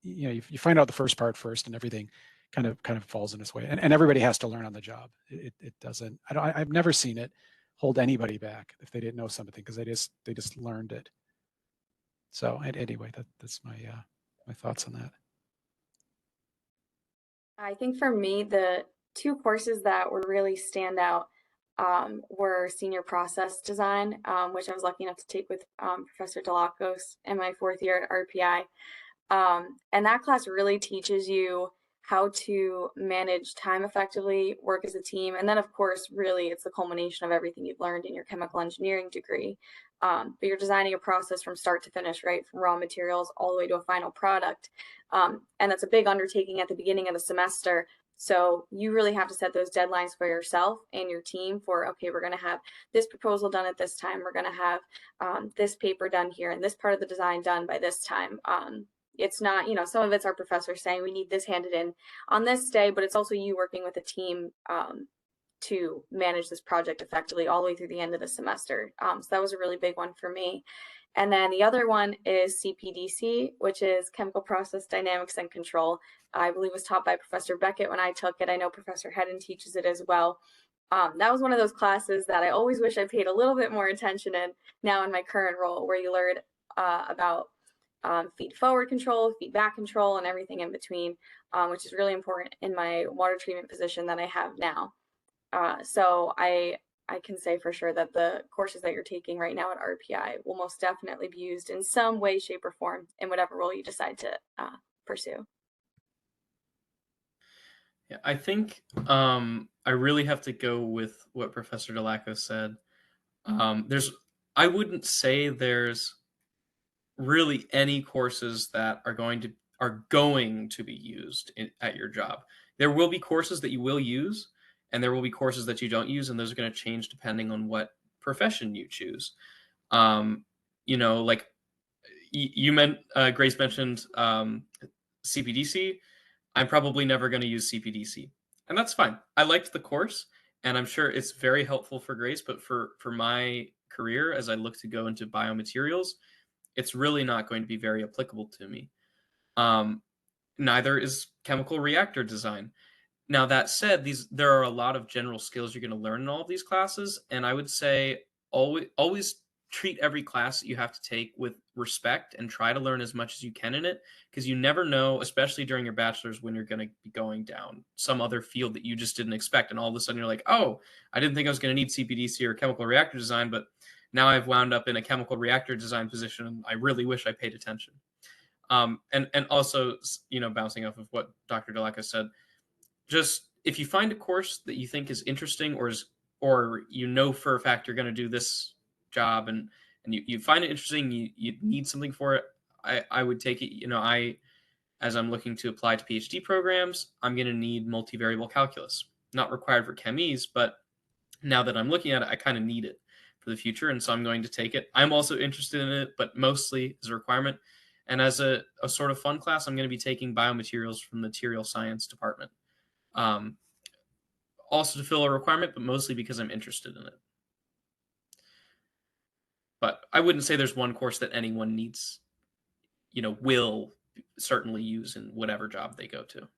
you find out the first part first, and everything kind of falls in its way. And everybody has to learn on the job. It doesn't. I've never seen it hold anybody back if they didn't know something, because they just learned it. So anyway, that's my thoughts on that. I think for me, the two courses that were really stand out were senior process design, which I was lucky enough to take with Professor Delacos in my fourth year at RPI. And that class really teaches you how to manage time effectively, work as a team, and then of course, really it's the culmination of everything you've learned in your chemical engineering degree. But you're designing a process from start to finish, right? From raw materials all the way to a final product. And that's a big undertaking at the beginning of the semester, So you really have to set those deadlines for yourself and your team for, okay, we're going to have this proposal done at this time. We're going to have this paper done here and this part of the design done by this time. It's not, you know, some of it's our professors saying we need this handed in on this day, but it's also you working with a team to manage this project effectively all the way through the end of the semester. So that was a really big one for me. And then the other one is CPDC, which is Chemical Process Dynamics and Control. I believe was taught by Professor Beckett when I took it. I know Professor Hedden teaches it as well. That was one of those classes that I always wish I paid a little bit more attention in now in my current role, where you learn about feed forward control, feedback control, and everything in between, which is really important in my water treatment position that I have now. So I can say for sure that the courses that you're taking right now at RPI will most definitely be used in some way, shape, or form in whatever role you decide to pursue. Yeah, I think I really have to go with what Professor Delaco said. I wouldn't say there's really any courses that are going to be used at your job. There will be courses that you will use, and there will be courses that you don't use, and those are going to change depending on what profession you choose. You know, like Grace mentioned CPDC. I'm probably never going to use CPDC, and that's fine. I liked the course, and I'm sure it's very helpful for Grace, but for my career, as I look to go into biomaterials, it's really not going to be very applicable to me. Neither is chemical reactor design. Now, that said, there are a lot of general skills you're going to learn in all of these classes, and I would say always treat every class that you have to take with respect and try to learn as much as you can in it, because you never know, especially during your bachelor's, when you're going to be going down some other field that you just didn't expect, and all of a sudden you're like, oh, I didn't think I was going to need CPDC or chemical reactor design, but now I've wound up in a chemical reactor design position, and I really wish I paid attention. And also, you know, bouncing off of what Dr. Delaco said, just if you find a course that you think is interesting, or you know for a fact you're going to do this job, and you find it interesting, you need something for it, I would take it. You know, as I'm looking to apply to PhD programs, I'm going to need multivariable calculus. Not required for chemies, but now that I'm looking at it, I kind of need it for the future, and so I'm going to take it. I'm also interested in it, but mostly as a requirement. And as a sort of fun class, I'm going to be taking biomaterials from the material science department. Also to fill a requirement, but mostly because I'm interested in it. But I wouldn't say there's one course that anyone needs, you know, will certainly use in whatever job they go to.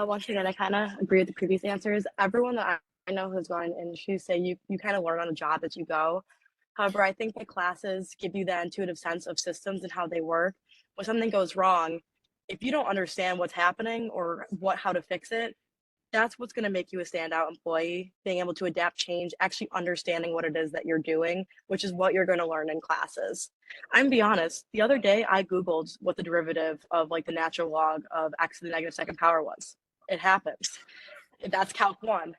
Once again, I kind of agree with the previous answers. Everyone that I know who's gone in industry say you kind of learn on the job as you go. However, I think the classes give you that intuitive sense of systems and how they work. When something goes wrong, if you don't understand what's happening or how to fix it, that's what's going to make you a standout employee, being able to adapt change, actually understanding what it is that you're doing, which is what you're going to learn in classes. I'm gonna be honest, the other day I Googled what the derivative of like the natural log of x to the negative second power was. It happens. That's Calc 1.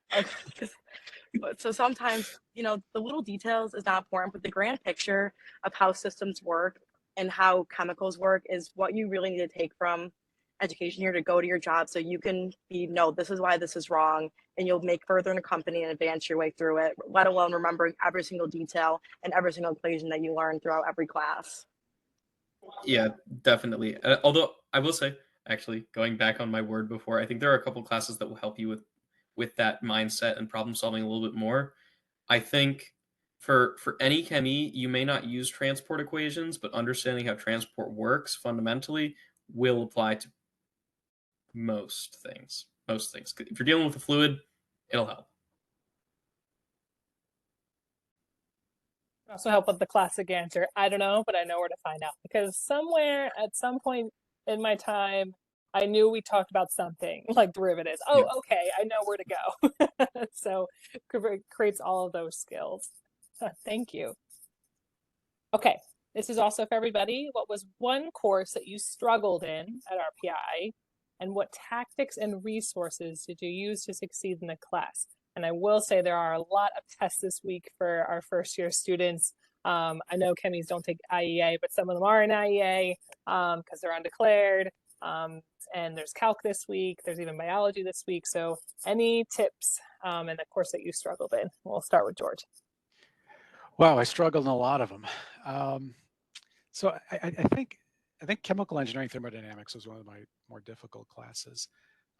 But so sometimes, you know, the little details is not important, but the grand picture of how systems work and how chemicals work is what you really need to take from education here to go to your job, so you can no, this is why this is wrong, and you'll make further in a company and advance your way through it, let alone remembering every single detail and every single equation that you learn throughout every class. Yeah, definitely. Although I will say, actually, going back on my word before, I think there are a couple classes that will help you with that mindset and problem solving a little bit more. I think for any chemie, you may not use transport equations, but understanding how transport works fundamentally will apply to most things. Most things. If you're dealing with a fluid, it'll help. Also help with the classic answer. I don't know, but I know where to find out, because somewhere at some point in my time, I knew we talked about something like derivatives. Oh, Yeah. okay, I know where to go. So it creates all of those skills. Thank you. Okay, this is also for everybody. What was one course that you struggled in at RPI, and what tactics and resources did you use to succeed in the class? And I will say there are a lot of tests this week for our first year students. I know chemies don't take IEA, but some of them are in IEA because they're undeclared. and there's calc this week. There's even biology this week. So any tips in the course that you struggled in? We'll start with George. Wow, I struggled in a lot of them. So I think chemical engineering thermodynamics was one of my more difficult classes.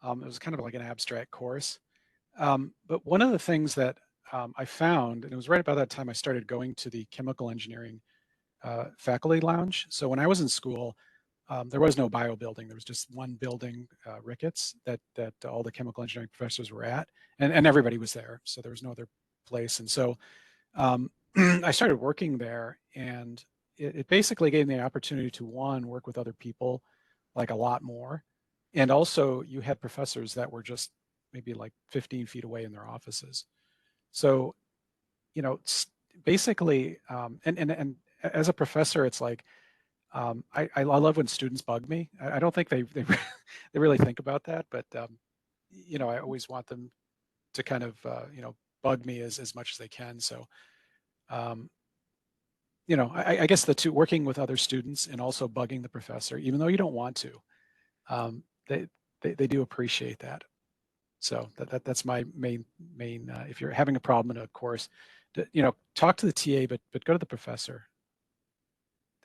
It was kind of like an abstract course. But one of the things that I found, and it was right about that time I started going to the chemical engineering faculty lounge. So when I was in school, there was no bio building. There was just one building, Ricketts, that all the chemical engineering professors were at, and everybody was there. So there was no other place. And so I started working there, and it basically gave me the opportunity to, one, work with other people like a lot more. And also you had professors that were just maybe like 15 feet away in their offices. So, you know, basically, and as a professor, it's like, I love when students bug me. I don't think they they really think about that, but you know, I always want them to kind of you know, bug me as much as they can. So you know, I guess the two, working with other students and also bugging the professor, even though you don't want to, they do appreciate that. So that's my main if you're having a problem in a course, you know, talk to the TA, but go to the professor.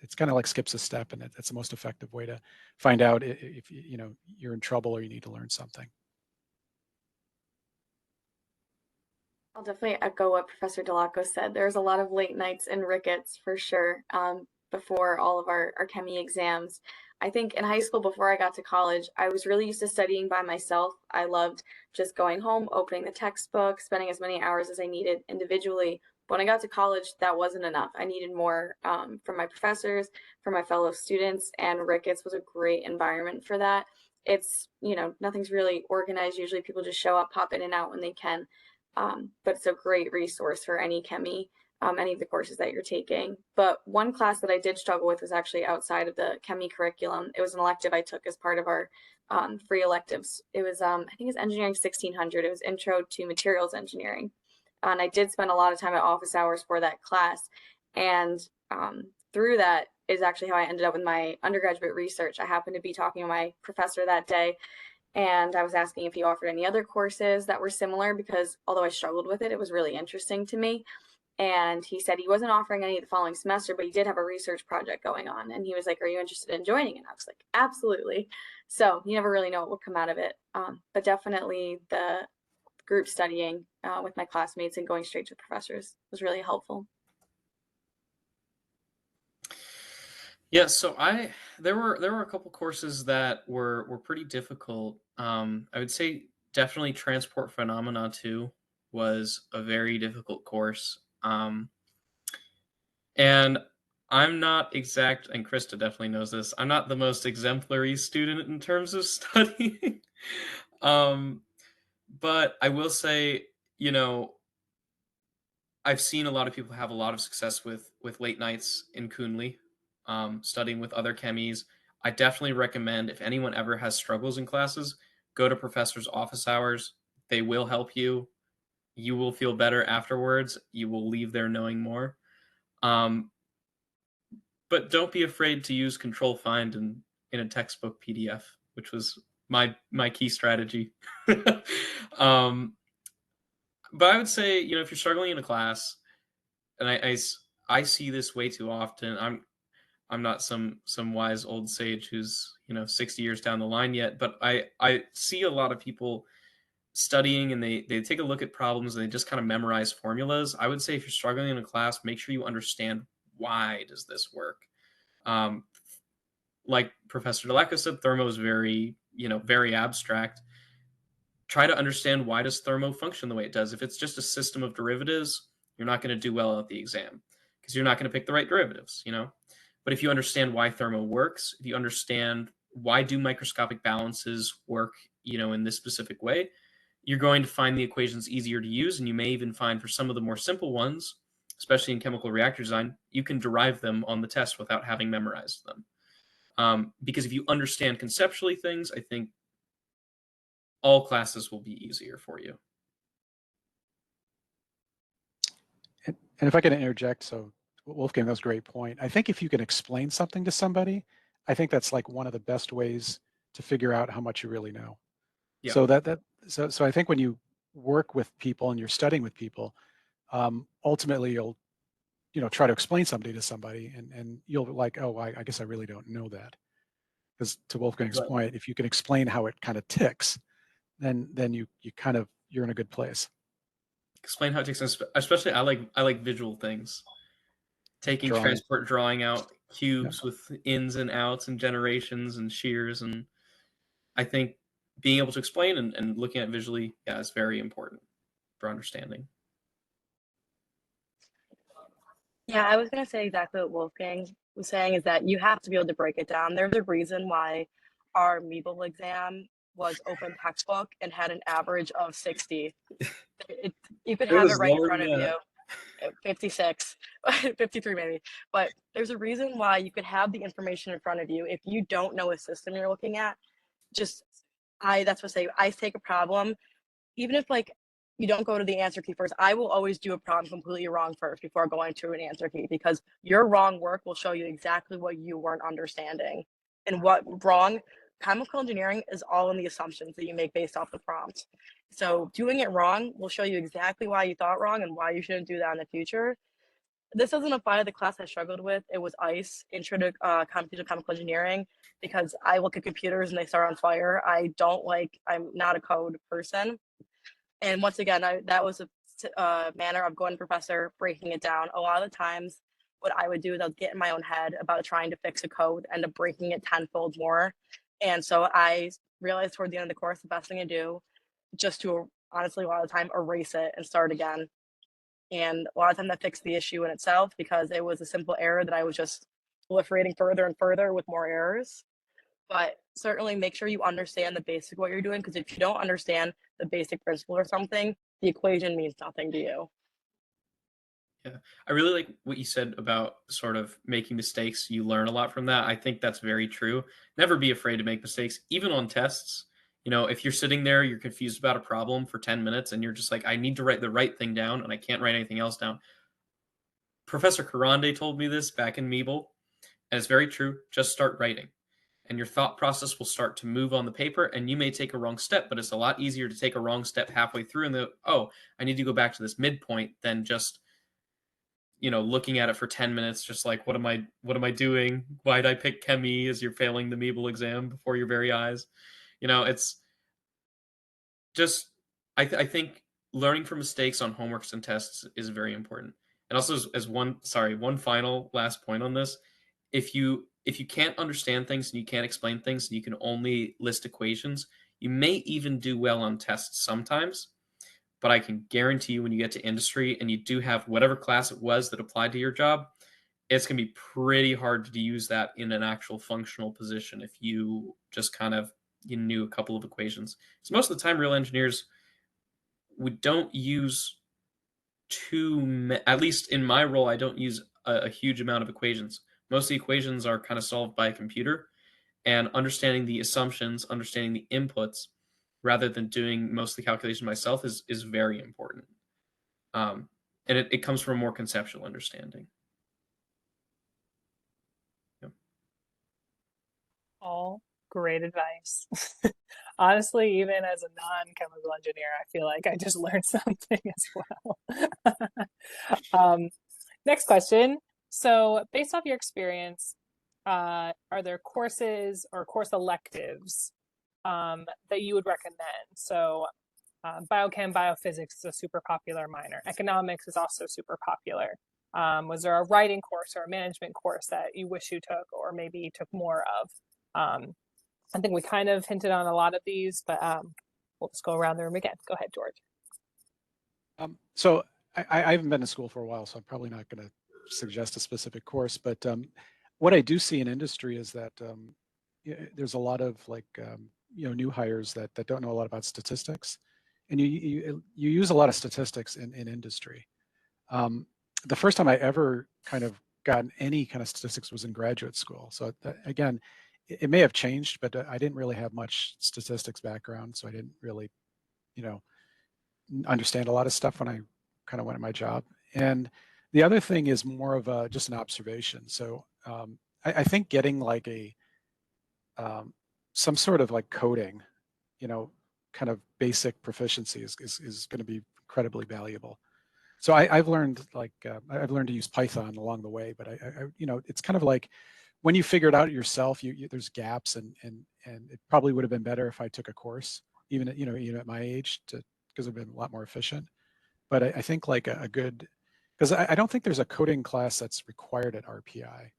It's kind of like skips a step, and that's the most effective way to find out if you know, you're in trouble or you need to learn something. I'll definitely echo what Professor Delaco said. There's a lot of late nights in Ricketts for sure, before all of our chemie exams. I think in high school, before I got to college, I was really used to studying by myself. I loved just going home, opening the textbook, spending as many hours as I needed individually. But when I got to college, that wasn't enough. I needed more from my professors, from my fellow students, and Ricketts was a great environment for that. It's, you know, nothing's really organized. Usually people just show up, pop in and out when they can. But it's a great resource for any chemie, any of the courses that you're taking. But one class that I did struggle with was actually outside of the chemie curriculum. It was an elective I took as part of our free electives. It was, I think it's Engineering 1600. It was Intro to Materials Engineering. And I did spend a lot of time at office hours for that class. And through that is actually how I ended up with my undergraduate research. I happened to be talking to my professor that day, and I was asking if he offered any other courses that were similar, because although I struggled with it, it was really interesting to me. And he said he wasn't offering any the following semester, but he did have a research project going on. And he was like, "Are you interested in joining?" And I was like, "Absolutely." So you never really know what will come out of it. But definitely the group studying with my classmates and going straight to professors was really helpful. Yeah, so there were a couple courses that were pretty difficult. I would say definitely transport phenomena 2 was a very difficult course. And I'm not exact, and Krista definitely knows this. I'm not the most exemplary student in terms of studying. um, but I will say, you know, I've seen a lot of people have a lot of success with late nights in Coonley, studying with other chemies. I definitely recommend, if anyone ever has struggles in classes, go to professors' office hours. They will help you. You will feel better afterwards. You will leave there knowing more. But don't be afraid to use Control Find in a textbook PDF, which was my key strategy. um, but I would say, you know, if you're struggling in a class, and I see this way too often. I'm not some wise old sage who's, you know, 60 years down the line yet, but I see a lot of people studying, and they take a look at problems and they just kind of memorize formulas. I would say if you're struggling in a class, make sure you understand, why does this work. Um, like Professor Delaco said, thermo is very, you know, very abstract. Try to understand, why does thermo function the way it does. If it's just a system of derivatives, you're not going to do well at the exam because you're not going to pick the right derivatives, you know. But if you understand why thermo works, if you understand why do microscopic balances work, you know, in this specific way, you're going to find the equations easier to use. And you may even find, for some of the more simple ones, especially in chemical reactor design, you can derive them on the test without having memorized them. Because if you understand conceptually things, I think all classes will be easier for you. And if I can interject, so Wolfgang, that was a great point. I think if you can explain something to somebody, I think that's like one of the best ways to figure out how much you really know. Yeah. So I think when you work with people and you're studying with people, ultimately you'll try to explain something to somebody, and you'll be like, oh, I guess I really don't know that. Because to Wolfgang's Right. point, if you can explain how it kind of ticks, then you're in a good place. Explain how it takes, especially I like visual things. Taking Drawing. drawing out cubes with ins and outs and generations and shears, and I think being able to explain and looking at it visually, yeah, is very important for understanding. Yeah, I was gonna say exactly what Wolfgang was saying, is that you have to be able to break it down. There's a reason why our Meeble exam was open textbook and had an average of 60. You could It have it was right in lower front than of that. you, 56, 53 maybe. But there's a reason why you could have the information in front of you. If you don't know a system you're looking at, that's what I say. I take a problem, even if like you don't go to the answer key first, I will always do a problem completely wrong first before going to an answer key, because your wrong work will show you exactly what you weren't understanding. And what wrong chemical engineering is all in the assumptions that you make based off the prompt. So doing it wrong will show you exactly why you thought wrong and why you shouldn't do that in the future. This doesn't apply to the class I struggled with. It was ICE, Intro to Computational Chemical Engineering, because I look at computers and they start on fire. I'm not a code person. And once again, that was a manner of going to professor, breaking it down. A lot of the times, what I would do is I'd get in my own head about trying to fix a code, end up breaking it tenfold more. And so I realized toward the end of the course, the best thing to do, just to honestly, a lot of the time, erase it and start again. And a lot of time that fixed the issue in itself, because it was a simple error that I was just proliferating further and further with more errors. But certainly make sure you understand the basic of what you're doing, because if you don't understand the basic principle or something, the equation means nothing to you. Yeah, I really like what you said about sort of making mistakes. You learn a lot from that. I think that's very true. Never be afraid to make mistakes, even on tests. If you're sitting there, you're confused about a problem for 10 minutes and you're just like, I need to write the right thing down and I can't write anything else down. Professor Karande told me this back in Meeble, and it's very true. Just start writing, and your thought process will start to move on the paper, and you may take a wrong step, but it's a lot easier to take a wrong step halfway through and I need to go back to this midpoint than just looking at it for 10 minutes, just like, what am I doing? Why did I pick chemi as you're failing the Meeble exam before your very eyes? It's just, I think learning from mistakes on homeworks and tests is very important. And also as one final last point on this, if you can't understand things and you can't explain things and you can only list equations, you may even do well on tests sometimes. But I can guarantee you when you get to industry and you do have whatever class it was that applied to your job, it's going to be pretty hard to use that in an actual functional position if you just kind of knew a couple of equations. So most of the time, real engineers, we don't use at least in my role, I don't use a huge amount of equations. Most of the equations are kind of solved by a computer, and understanding the assumptions, understanding the inputs, rather than doing most of the calculation myself is very important. And it comes from a more conceptual understanding. Yep. All great advice. Honestly, even as a non-chemical engineer, I feel like I just learned something as well. Next question. So based off your experience, are there courses or course electives that you would recommend? So biochem, biophysics is a super popular minor. Economics is also super popular. Was there a writing course or a management course that you wish you took, or maybe you took more of? I think we kind of hinted on a lot of these, but we'll just go around the room again. Go ahead, George. So I haven't been to school for a while, so I'm probably not going to suggest a specific course. But what I do see in industry is that there's a lot of new hires that don't know a lot about statistics, and you use a lot of statistics in industry. The first time I ever kind of got any kind of statistics was in graduate school. So again, it may have changed, but I didn't really have much statistics background, so I didn't really, understand a lot of stuff when I kind of went at my job. And the other thing is more of just an observation. So I think getting like some sort of like coding, you know, kind of basic proficiency is going to be incredibly valuable. So I've learned I've learned to use Python along the way, but I you know, it's kind of like when you figure it out yourself, there's gaps, and it probably would have been better if I took a course, even at, you know, even at my age, because I've been a lot more efficient. But I think like a good, because I don't think there's a coding class that's required at RPI.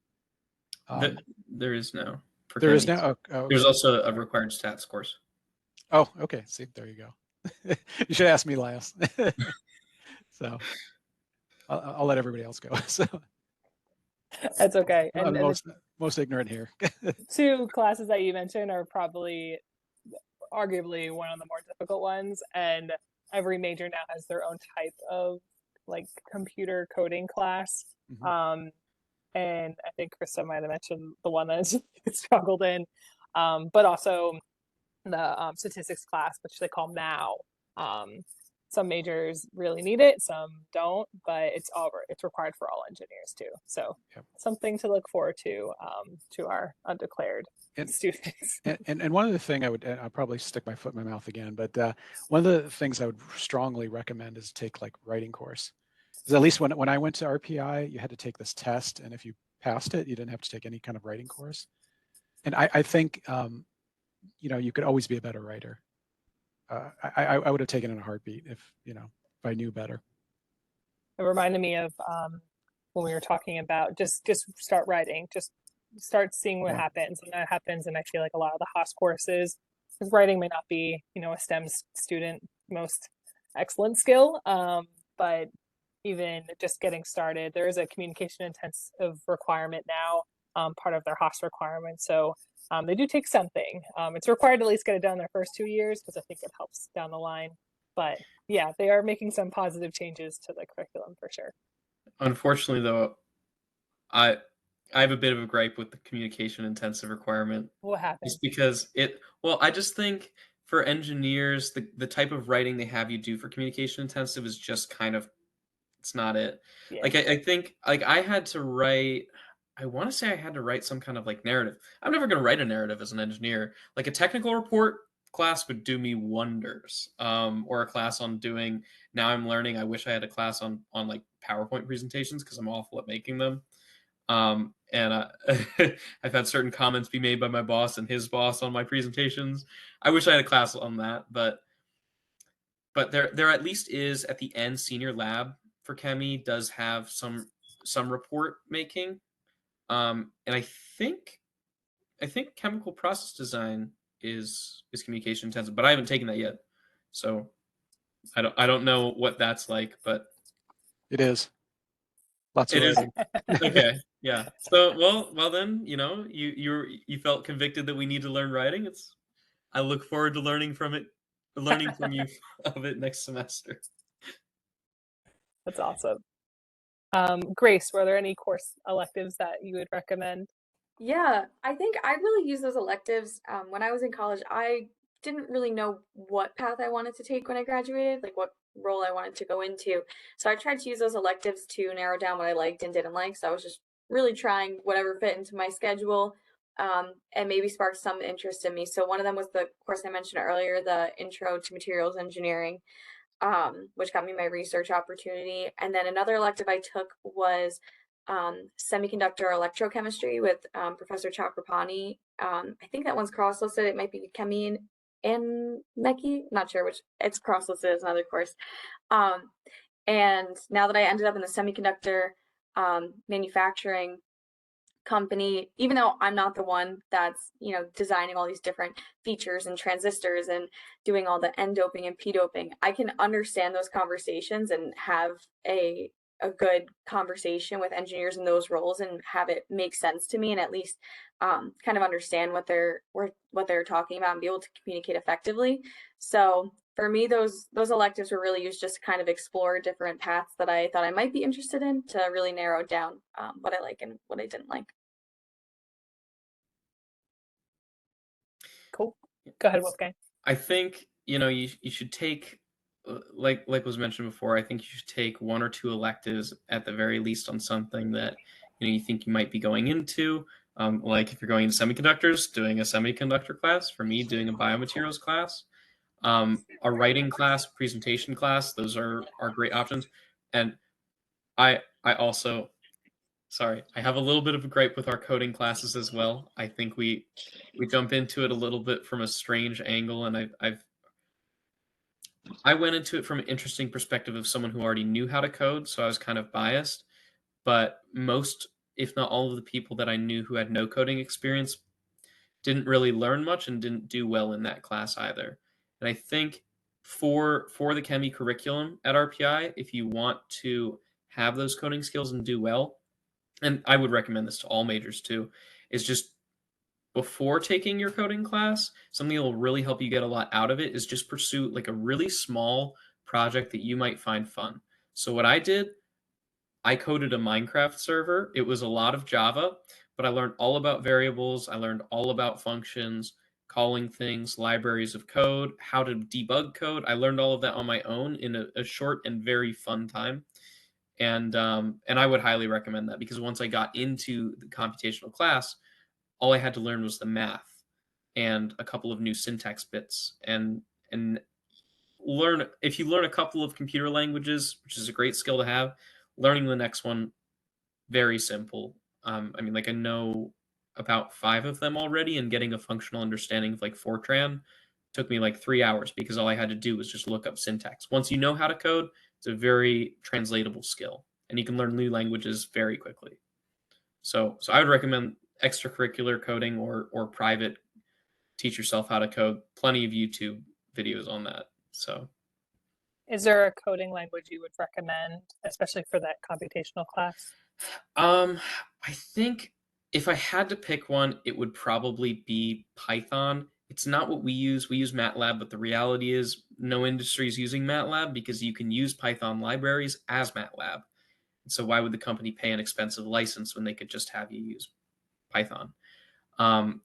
There is no. There is now. Oh, okay. There's also a required stats course. Oh, okay. See, there you go. You should ask me last. So I'll let everybody else go. So That's okay. I'm And the most ignorant here. two classes that you mentioned are probably arguably one of the more difficult ones, and every major now has their own type of like computer coding class. Mhm. And I think Krista might have mentioned the one that struggled in, but also the statistics class, which they call MAU. Some majors really need it, some don't, but it's required for all engineers too. So Yep. something to look forward to our undeclared And, students. and one of the things I'll probably stick my foot in my mouth again, but one of the things I would strongly recommend is take like writing course. Because at least when I went to RPI, you had to take this test, and if you passed it, you didn't have to take any kind of writing course. And I think you know, you could always be a better writer. I would have taken it in a heartbeat if, you know, if I knew better. It reminded me of when we were talking about just start writing, just start seeing what happens, and that happens. And I feel like a lot of the Haas courses, because writing may not be, you know, a STEM student most excellent skill, but even just getting started, there is a communication intensive requirement now, part of their Haas requirement. So they do take something. It's required to at least get it done their first 2 years, because I think it helps down the line. But yeah, they are making some positive changes to the curriculum for sure. Unfortunately, though, I have a bit of a gripe with the communication intensive requirement. What happened? Just because I just think for engineers, the type of writing they have you do for communication intensive is just kind of, it's not it. Yeah. Like I think like I had to write, I want to say I had to write some kind of like narrative. I'm never going to write a narrative as an engineer. Like a technical report class would do me wonders. Or a class on doing, now I'm learning, I wish I had a class on like PowerPoint presentations because I'm awful at making them. And I've had certain comments be made by my boss and his boss on my presentations. I wish I had a class on that, but there at least is at the end. Senior lab for Chemi does have some report making, and I think chemical process design is communication intensive, but I haven't taken that yet, so I don't know what that's like, but It is. Lots of it is. writing. Okay. Yeah. So well then, you know, you felt convicted that we need to learn writing. I look forward to learning from you of it next semester. That's awesome. Grace, were there any course electives that you would recommend? Yeah, I think I really used those electives when I was in college. I didn't really know what path I wanted to take when I graduated, like what role I wanted to go into. So I tried to use those electives to narrow down what I liked and didn't like. So I was just really trying whatever fit into my schedule, and maybe sparked some interest in me. So one of them was the course I mentioned earlier, the Intro to Materials Engineering, which got me my research opportunity. And then another elective I took was semiconductor electrochemistry with Professor Chakrapani. I think that one's cross-listed. It might be Chemi and Meki. Not sure which. It's cross-listed as another course. And now that I ended up in the semiconductor manufacturing company, even though I'm not the one that's, you know, designing all these different features and transistors and doing all the N doping and P doping, I can understand those conversations and have a good conversation with engineers in those roles and have it make sense to me, and at least kind of understand what they're talking about and be able to communicate effectively. So for me, those electives were really used just to kind of explore different paths that I thought I might be interested in, to really narrow down what I like and what I didn't like. Cool. Go ahead, Wolfgang. I think, you know, you should take, like was mentioned before, I think you should take 1 or 2 electives at the very least on something that, you know, you think you might be going into. Like if you're going into semiconductors, doing a semiconductor class. For me, doing a biomaterials class. A writing class, presentation class, those are great options. And I also, sorry, I have a little bit of a gripe with our coding classes as well. I think we jump into it a little bit from a strange angle, and I went into it from an interesting perspective of someone who already knew how to code, so I was kind of biased. But most, if not all of the people that I knew who had no coding experience didn't really learn much and didn't do well in that class either. And I think for the Chemi curriculum at RPI, if you want to have those coding skills and do well, and I would recommend this to all majors too, is just before taking your coding class, something that will really help you get a lot out of it is just pursue like a really small project that you might find fun. So what I did, I coded a Minecraft server. It was a lot of Java, but I learned all about variables. I learned all about functions, calling things, libraries of code, how to debug code. I learned all of that on my own in a short and very fun time. And I would highly recommend that because once I got into the computational class, all I had to learn was the math and a couple of new syntax bits and learn if you learn a couple of computer languages, which is a great skill to have, learning the next one very simple. I mean, like I know about 5 of them already, and getting a functional understanding of like Fortran took me like 3 hours because all I had to do was just look up syntax. Once you know how to code, it's a very translatable skill, and you can learn new languages very quickly. So I would recommend extracurricular coding or private teach yourself how to code. Plenty of YouTube videos on that. So Is there a coding language you would recommend, especially for that computational class? I think if I had to pick one, it would probably be Python. It's not what we use. We use MATLAB, but the reality is no industry is using MATLAB because you can use Python libraries as MATLAB. And so why would the company pay an expensive license when they could just have you use Python? Um,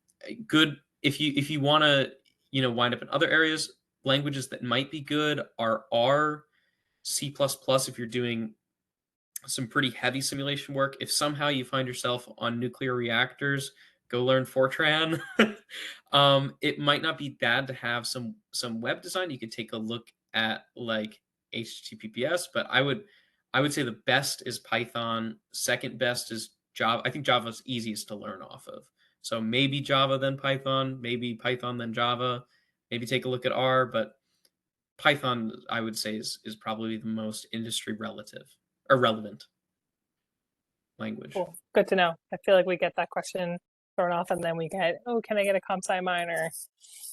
Good if you want to wind up in other areas. Languages that might be good are R, C++ if you're doing some pretty heavy simulation work. If somehow you find yourself on nuclear reactors, go learn Fortran. It might not be bad to have some web design. You could take a look at like HTTPS, but I would say the best is Python. Second best is Java. I think Java is easiest to learn off of. So maybe Java then Python, maybe Python then Java, maybe take a look at R, but Python I would say is probably the most industry relevant language. Cool. Good to know. I feel like we get that question thrown off and then we get, oh, can I get a comp sci minor?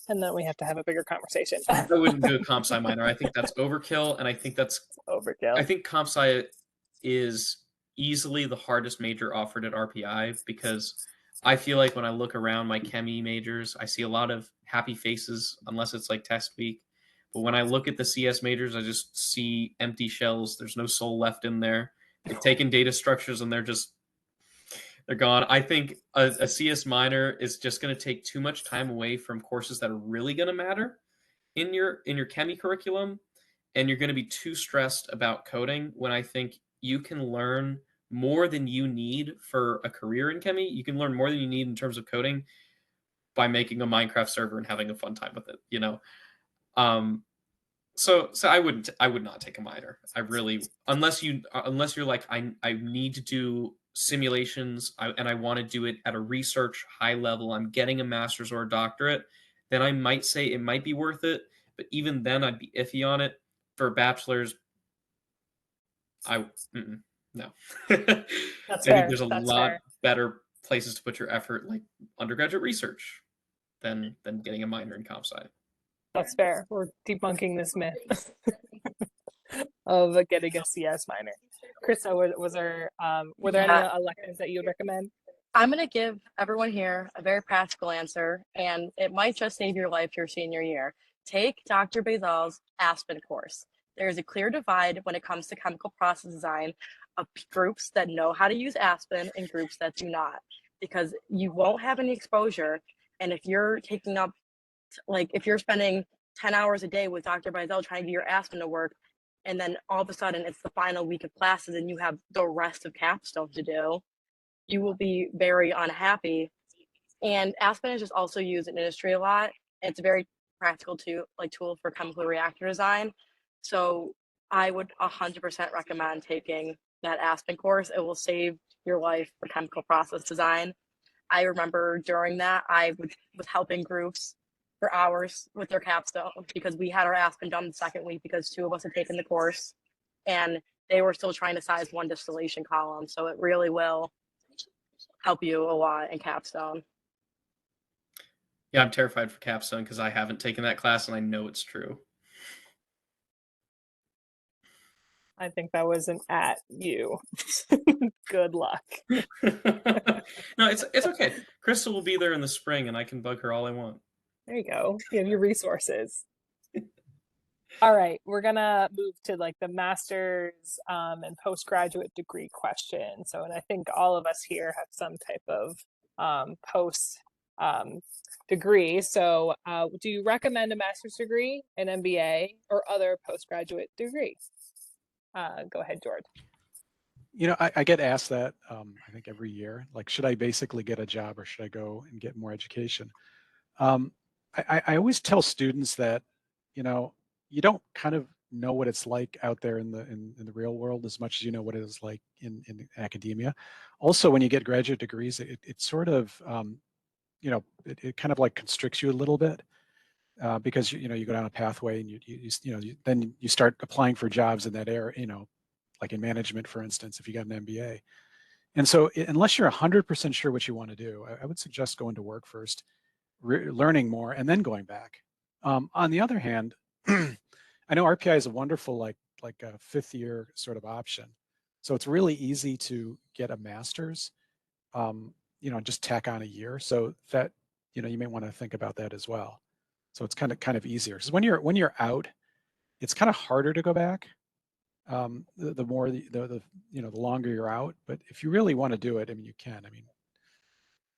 And then we have to have a bigger conversation. I wouldn't do a comp sci minor. I think that's overkill, and I think Overkill. I think comp sci is easily the hardest major offered at RPI because I feel like when I look around my chemi majors, I see a lot of happy faces unless it's like test week. But when I look at the CS majors, I just see empty shells. There's no soul left in there. They've taken data structures and they're gone. I think a CS minor is just going to take too much time away from courses that are really going to matter in your chemi curriculum, and you're going to be too stressed about coding when I think you can learn more than you need for a career in chemi. You can learn more than you need in terms of coding by making a Minecraft server and having a fun time with it. So I would not take a minor. I really, unless you're like I need to do simulations and I want to do it at a research high level. I'm getting a master's or a doctorate, then I might say it might be worth it. But even then, I'd be iffy on it. For bachelor's, no. That's I fair. think there's a That's lot fair. better places to put your effort, like undergraduate research, than getting a minor in comp sci. That's fair. We're debunking this myth of getting a CS minor. Krista, were there any Yeah. electives that you would recommend? I'm going to give everyone here a very practical answer, and it might just save your life your senior year. Take Dr. Bazal's Aspen course. There is a clear divide when it comes to chemical process design of groups that know how to use Aspen and groups that do not, because you won't have any exposure. And if you're taking up, like, if you're spending 10 hours a day with Dr. Bazal trying to get your Aspen to work, and then all of a sudden it's the final week of classes and you have the rest of capstone to do, you will be very unhappy. And Aspen is just also used in industry a lot. It's a very practical tool for chemical reactor design. So I would 100% recommend taking that Aspen course. It will save your life for chemical process design. I remember during that, was helping groups for hours with their capstone because we had our Aspen done the second week because 2 of us had taken the course, and they were still trying to size 1 distillation column. So it really will help you a lot in capstone. Yeah, I'm terrified for capstone because I haven't taken that class and I know it's true. I think that was an at you. Good luck. No, it's okay. Crystal will be there in the spring and I can bug her all I want. There you go. You have your resources. All right, we're gonna move to like the master's and postgraduate degree question. So, and I think all of us here have some type of post degree. So, do you recommend a master's degree, an MBA, or other postgraduate degree? Go ahead, George. I get asked that I think every year, like, should I basically get a job or should I go and get more education? I always tell students that, you don't kind of know what it's like out there in the real world as much as you know what it is like in academia. Also, when you get graduate degrees, it sort of, it kind of like constricts you a little bit because you go down a pathway and then you start applying for jobs in that area, like in management, for instance, if you got an MBA. And so unless you're 100% sure what you want to do, I would suggest going to work first, learning more, and then going back. On the other hand, I know RPI is a wonderful like a 5th year sort of option. So it's really easy to get a master's, just tack on a year. So that, you may want to think about that as well. So it's kind of easier because when you're out, it's kind of harder to go back. The more the longer you're out, but if you really want to do it, I mean, you can. I mean,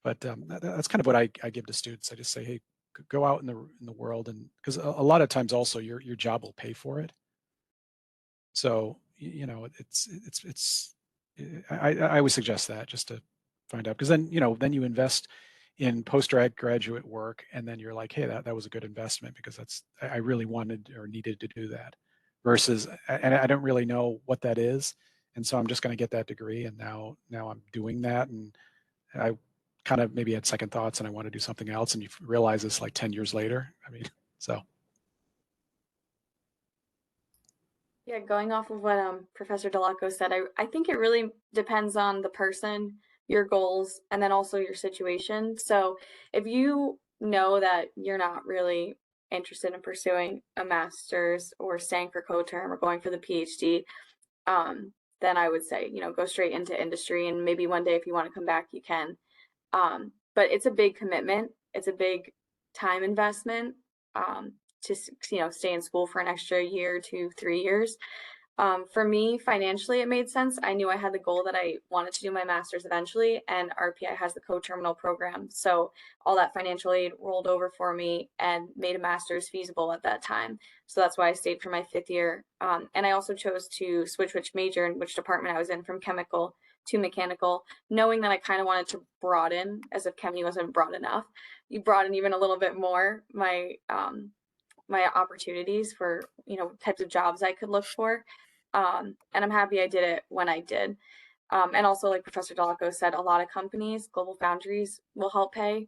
but that's kind of what I give to students. I just say, hey, go out in the world, and because a lot of times also your job will pay for it. So it's I always suggest that just to find out, because then then you invest in postgraduate work, and then you're like, hey, that was a good investment because I really wanted or needed to do that, versus and I don't really know what that is, and so I'm just going to get that degree, and now I'm doing that, and I kind of maybe had second thoughts and I want to do something else, and you realize this like 10 years later. I mean, so. Yeah, going off of what Professor Delaco said, I think it really depends on the person, your goals, and then also your situation. So if you know that you're not really interested in pursuing a master's or staying for co-term or going for the PhD, then I would say, go straight into industry, and maybe one day if you want to come back, you can. But it's a big commitment. It's a big time investment to stay in school for an extra year, 2, 3 years. For me, financially, it made sense. I knew I had the goal that I wanted to do my master's eventually, and RPI has the co-terminal program. So all that financial aid rolled over for me and made a master's feasible at that time. So that's why I stayed for my 5th year. And I also chose to switch which major and which department I was in from chemical to mechanical, knowing that I kind of wanted to broaden, as if chemistry wasn't broad enough. You broaden even a little bit more my my opportunities for types of jobs I could look for. And I'm happy I did it when I did. And also, like Professor Delaco said, a lot of companies, global foundries, will help pay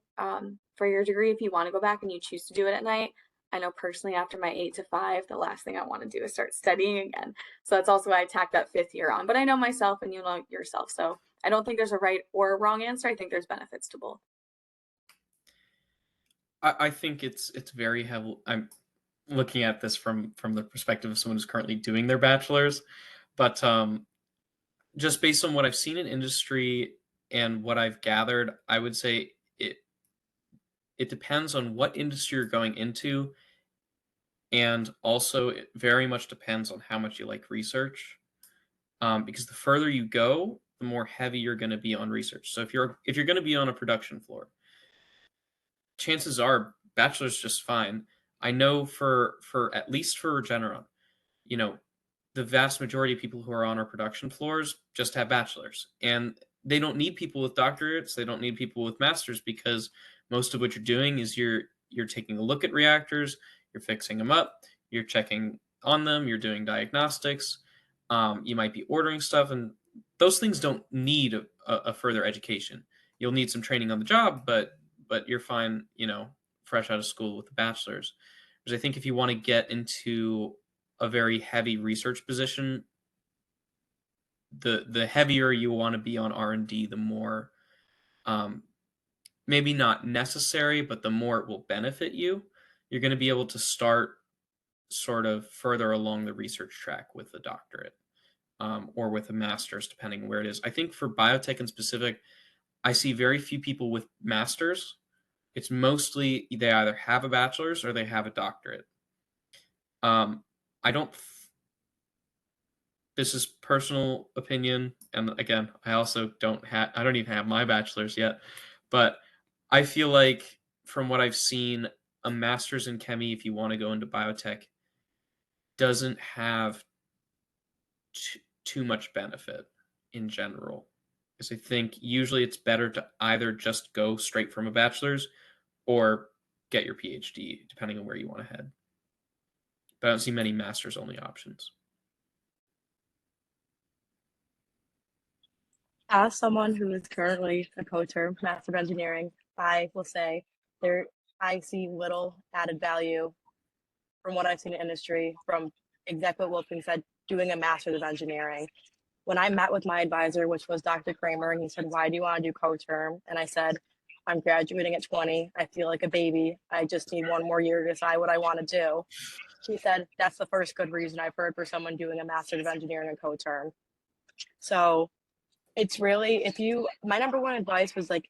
for your degree if you want to go back and you choose to do it at night. I know personally, after my 8 to 5, the last thing I want to do is start studying again. So that's also why I tacked that 5th year on. But I know myself and you know yourself. So I don't think there's a right or a wrong answer. I think there's benefits to both. I think it's very heavy. I'm looking at this from the perspective of someone who's currently doing their bachelor's, but just based on what I've seen in industry and what I've gathered, I would say it depends on what industry you're going into, and also it very much depends on how much you like research. Because the further you go, the more heavy you're going to be on research. So if you're going to be on a production floor, chances are bachelor's just fine. I know for at least for Regeneron, the vast majority of people who are on our production floors just have bachelors, and they don't need people with doctorates. They don't need people with masters, because most of what you're doing is you're taking a look at reactors, you're fixing them up, you're checking on them, you're doing diagnostics, you might be ordering stuff, and those things don't need a further education. You'll need some training on the job, but you're fine, fresh out of school with a bachelor's. Because I think if you want to get into a very heavy research position, the heavier you want to be on R&D, the more, maybe not necessary, but the more it will benefit you. You're going to be able to start sort of further along the research track with a doctorate, or with a master's, depending where it is. I think for biotech in specific, I see very few people with masters. It's mostly they either have a bachelor's or they have a doctorate. I don't. This is personal opinion, and again, I also don't have. I don't even have my bachelor's yet, but I feel like from what I've seen, a master's in chemistry, if you want to go into biotech, doesn't have too much benefit in general. Because I think usually it's better to either just go straight from a bachelor's or get your PhD, depending on where you want to head. But I don't see many master's only options. As someone who is currently a co-term Master of Engineering, I will say I see little added value from what I've seen in industry, from exactly what Wolfgang said, doing a Master's of Engineering. When I met with my advisor, which was Dr. Kramer, and he said, "Why do you want to do co-term?" And I said, "I'm graduating at 20. I feel like a baby. I just need one more year to decide what I want to do." She said, "That's the first good reason I've heard for someone doing a Master's of Engineering and co-term." So it's really, my number one advice was like,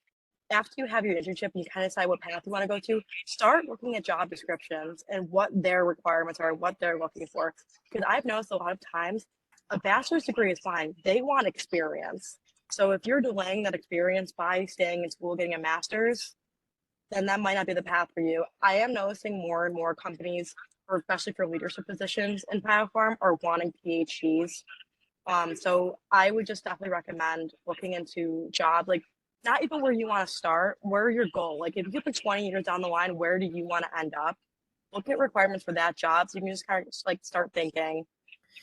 after you have your internship and you kind of decide what path you want to go to, start looking at job descriptions and what their requirements are, what they're looking for. Because I've noticed a lot of times a bachelor's degree is fine. They want experience. So if you're delaying that experience by staying in school, getting a master's, then that might not be the path for you. I am noticing more and more companies, or especially for leadership positions in biopharm, are wanting PhDs. So I would just definitely recommend looking into job, like not even where you want to start, where your goal. Like if you put 20 years down the line, where do you want to end up? Look at requirements for that job. So you can just kind of just like start thinking.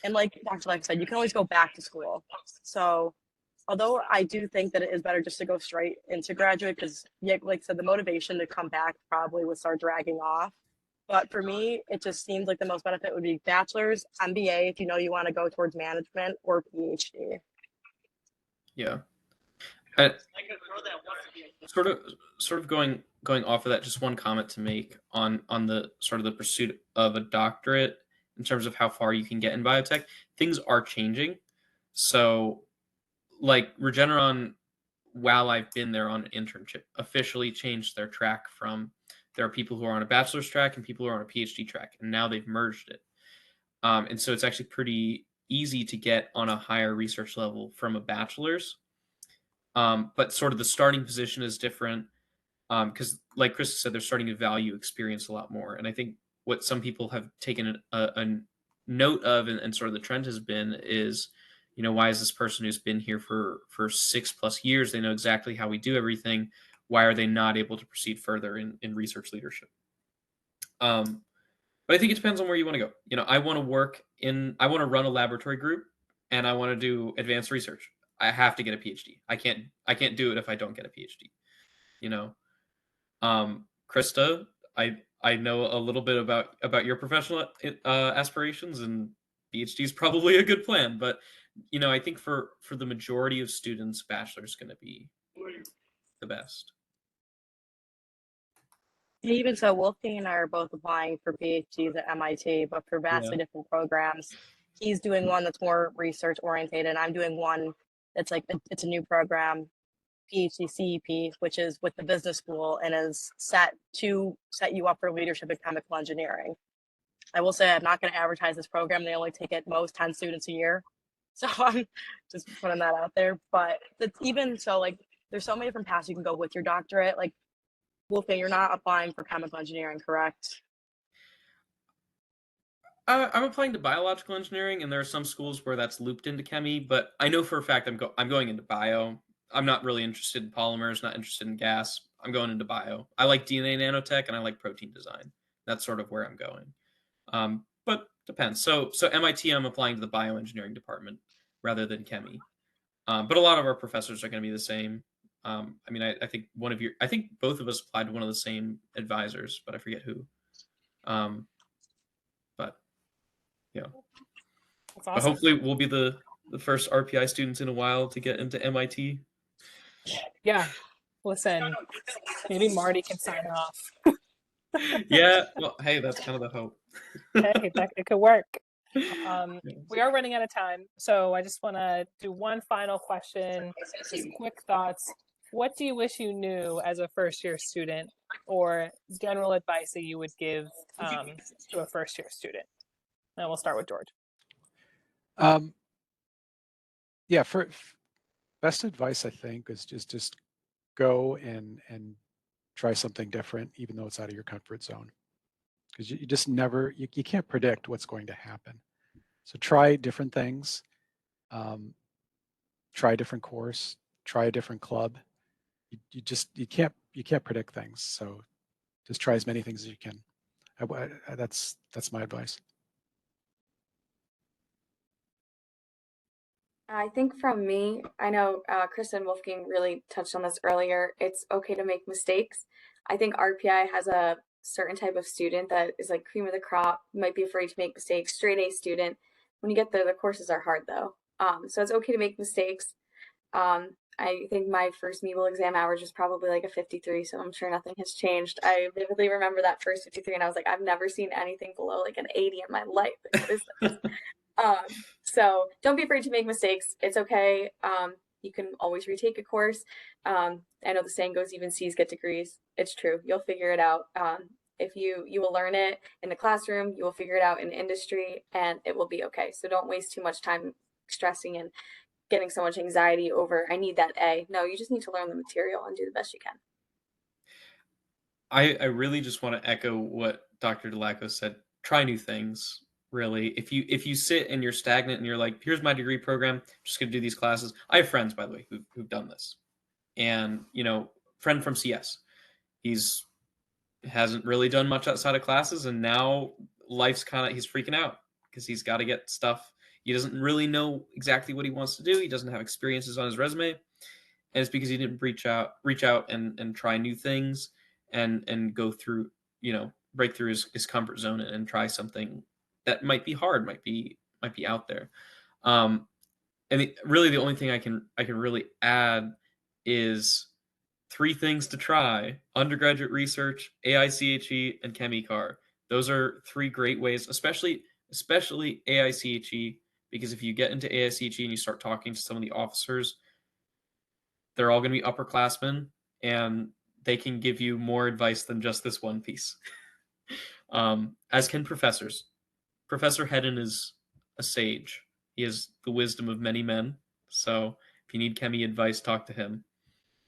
And like Dr. Lex said, you can always go back to school. So although I do think that it is better just to go straight into graduate, because yeah, like I said, the motivation to come back probably would start dragging off. But for me, it just seems like the most benefit would be bachelor's, MBA if you know you want to go towards management, or PhD. Yeah. And sort of going off of that, just one comment to make on the sort of the pursuit of a doctorate in terms of how far you can get in biotech. Things are changing. So like Regeneron, while I've been there on internship, officially changed their track from, there are people who are on a bachelor's track and people who are on a PhD track, and now they've merged it. And so it's actually pretty easy to get on a higher research level from a bachelor's. But sort of the starting position is different, because like Krista said, they're starting to value experience a lot more. And I think what some people have taken a note of, and sort of the trend has been, is, why is this person who's been here for 6+ years, they know exactly how we do everything, why are they not able to proceed further in research leadership? But I think it depends on where you want to go. I want to run a laboratory group, and I want to do advanced research. I have to get a PhD. I can't do it if I don't get a PhD. Krista, I know a little bit about your professional aspirations, and PhD is probably a good plan. But I think for the majority of students, bachelor's is going to be the best. Even so, Wolfgang and I are both applying for PhDs at MIT, but for vastly different programs. He's doing one that's more research oriented, and I'm doing one that's like it's a new program, PhD CEP, which is with the business school and is set to set you up for leadership in chemical engineering. I will say I'm not going to advertise this program. They only take at most 10 students a year. So I'm just putting that out there. But it's even so, like, there's so many different paths you can go with your doctorate. Like, Wolfgang, you're not applying for chemical engineering, correct? I'm applying to biological engineering, and there are some schools where that's looped into chemie. But I know for a fact I'm going into bio. I'm not really interested in polymers, not interested in gas. I'm going into bio. I like DNA nanotech and I like protein design. That's sort of where I'm going. But depends. So MIT, I'm applying to the bioengineering department rather than chemi. But a lot of our professors are going to be the same. I mean, I think I think both of us applied to one of the same advisors, but I forget who. But yeah, That's but awesome. hopefully we'll be the first RPI students in a while to get into MIT. Yeah. Listen, maybe Marty can sign off. Yeah, well, hey, that's kind of the hope. Hey, it could work. Yeah. We are running out of time, so I just want to do one final question. Just quick thoughts. What do you wish you knew as a first-year student, or general advice that you would give to a first-year student? And we'll start with George. Yeah, for best advice, I think, is just go and try something different, even though it's out of your comfort zone. Because you just never, you can't predict what's going to happen. So try different things, try a different course, try a different club. You can't predict things. So just try as many things as you can. That's my advice. I think from me, I know Chris and Wolfgang really touched on this earlier. It's okay to make mistakes. I think RPI has a certain type of student that is like cream of the crop, might be afraid to make mistakes, straight A student. When you get there, the courses are hard though. So it's okay to make mistakes. I think my first MEBL exam average was probably like a 53, so I'm sure nothing has changed. I vividly remember that first 53, and I was like, I've never seen anything below like an 80 in my life. Like, what is this? So don't be afraid to make mistakes. It's okay. You can always retake a course. I know the saying goes, even C's get degrees. It's true. You'll figure it out. If you will learn it in the classroom, you will figure it out in industry, and it will be okay. So don't waste too much time stressing and getting so much anxiety over, I need that A. No, you just need to learn the material and do the best you can. I really just want to echo what Dr. Delaco said. Try new things. Really, if you sit and you're stagnant and you're like, here's my degree program, I'm just gonna do these classes. I have friends, by the way, who've done this, and friend from CS, he's hasn't really done much outside of classes, and now he's freaking out because he's got to get stuff. He doesn't really know exactly what he wants to do. He doesn't have experiences on his resume, and it's because he didn't reach out and try new things and go through, break through his comfort zone and try something that might be hard, might be out there. And really the only thing I can really add is 3 things to try: undergraduate research, AICHE, and ChemiCar. Those are 3 great ways, especially AICHE, because if you get into AICHE and you start talking to some of the officers, they're all going to be upperclassmen, and they can give you more advice than just this one piece. As can professors. Professor Hedden is a sage. He has the wisdom of many men. So if you need chemi advice, talk to him.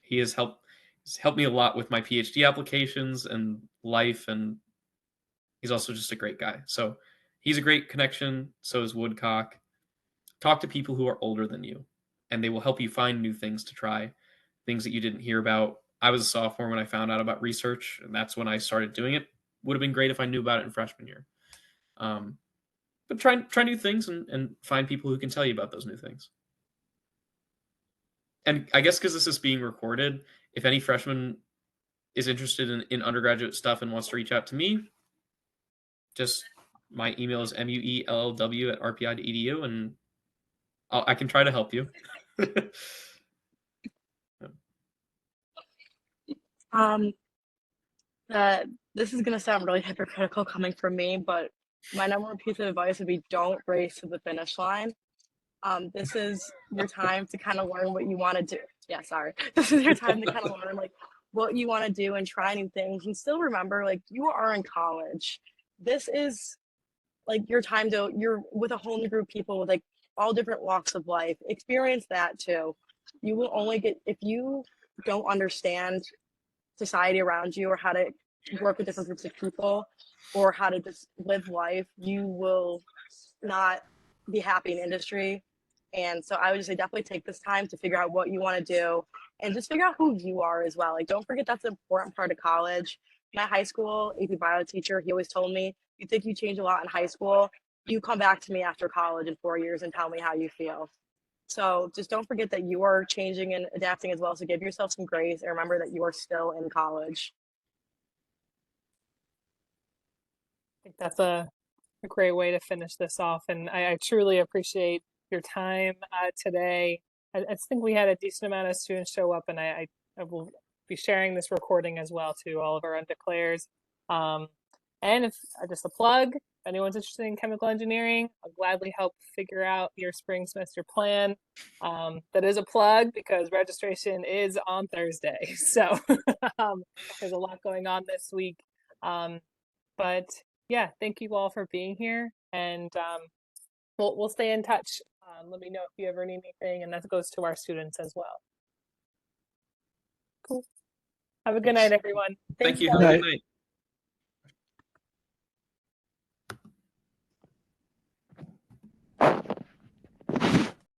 He has helped me a lot with my PhD applications and life, and he's also just a great guy. So he's a great connection. So is Woodcock. Talk to people who are older than you, and they will help you find new things to try, things that you didn't hear about. I was a sophomore when I found out about research, and that's when I started doing it. Would have been great if I knew about it in freshman year. But try new things and find people who can tell you about those new things. And I guess because this is being recorded, if any freshman is interested in undergraduate stuff and wants to reach out to me, just my email is muellw@rpi.edu, and I can try to help you. This is gonna sound really hypocritical coming from me, but my number one piece of advice would be don't race to the finish line. This is your time to kind of learn what you want to do. Yeah, sorry. This is your time to kind of learn like what you want to do and try new things, and still remember like you are in college. This is like your time you're with a whole new group of people with like all different walks of life. Experience that too. You will only get, if you don't understand society around you or how to work with different groups of people or how to just live life, you will not be happy in industry. And so I would just say definitely take this time to figure out what you want to do and just figure out who you are as well. Like, don't forget that's an important part of college. My high school AP bio teacher, he always told me, you think you change a lot in high school, you come back to me after college in 4 years and tell me how you feel. So just don't forget that you are changing and adapting as well. So give yourself some grace and remember that you are still in college. I think that's a great way to finish this off. And I truly appreciate your time today. I think we had a decent amount of students show up, and I will be sharing this recording as well to all of our undeclares. And if just a plug, if anyone's interested in chemical engineering, I'll gladly help figure out your spring semester plan. That is a plug because registration is on Thursday. So there's a lot going on this week. But yeah, thank you all for being here, and we'll stay in touch. Let me know if you ever need anything, and that goes to our students as well. Cool. Have a good night, everyone. Thank you. Kelly. Have a good night.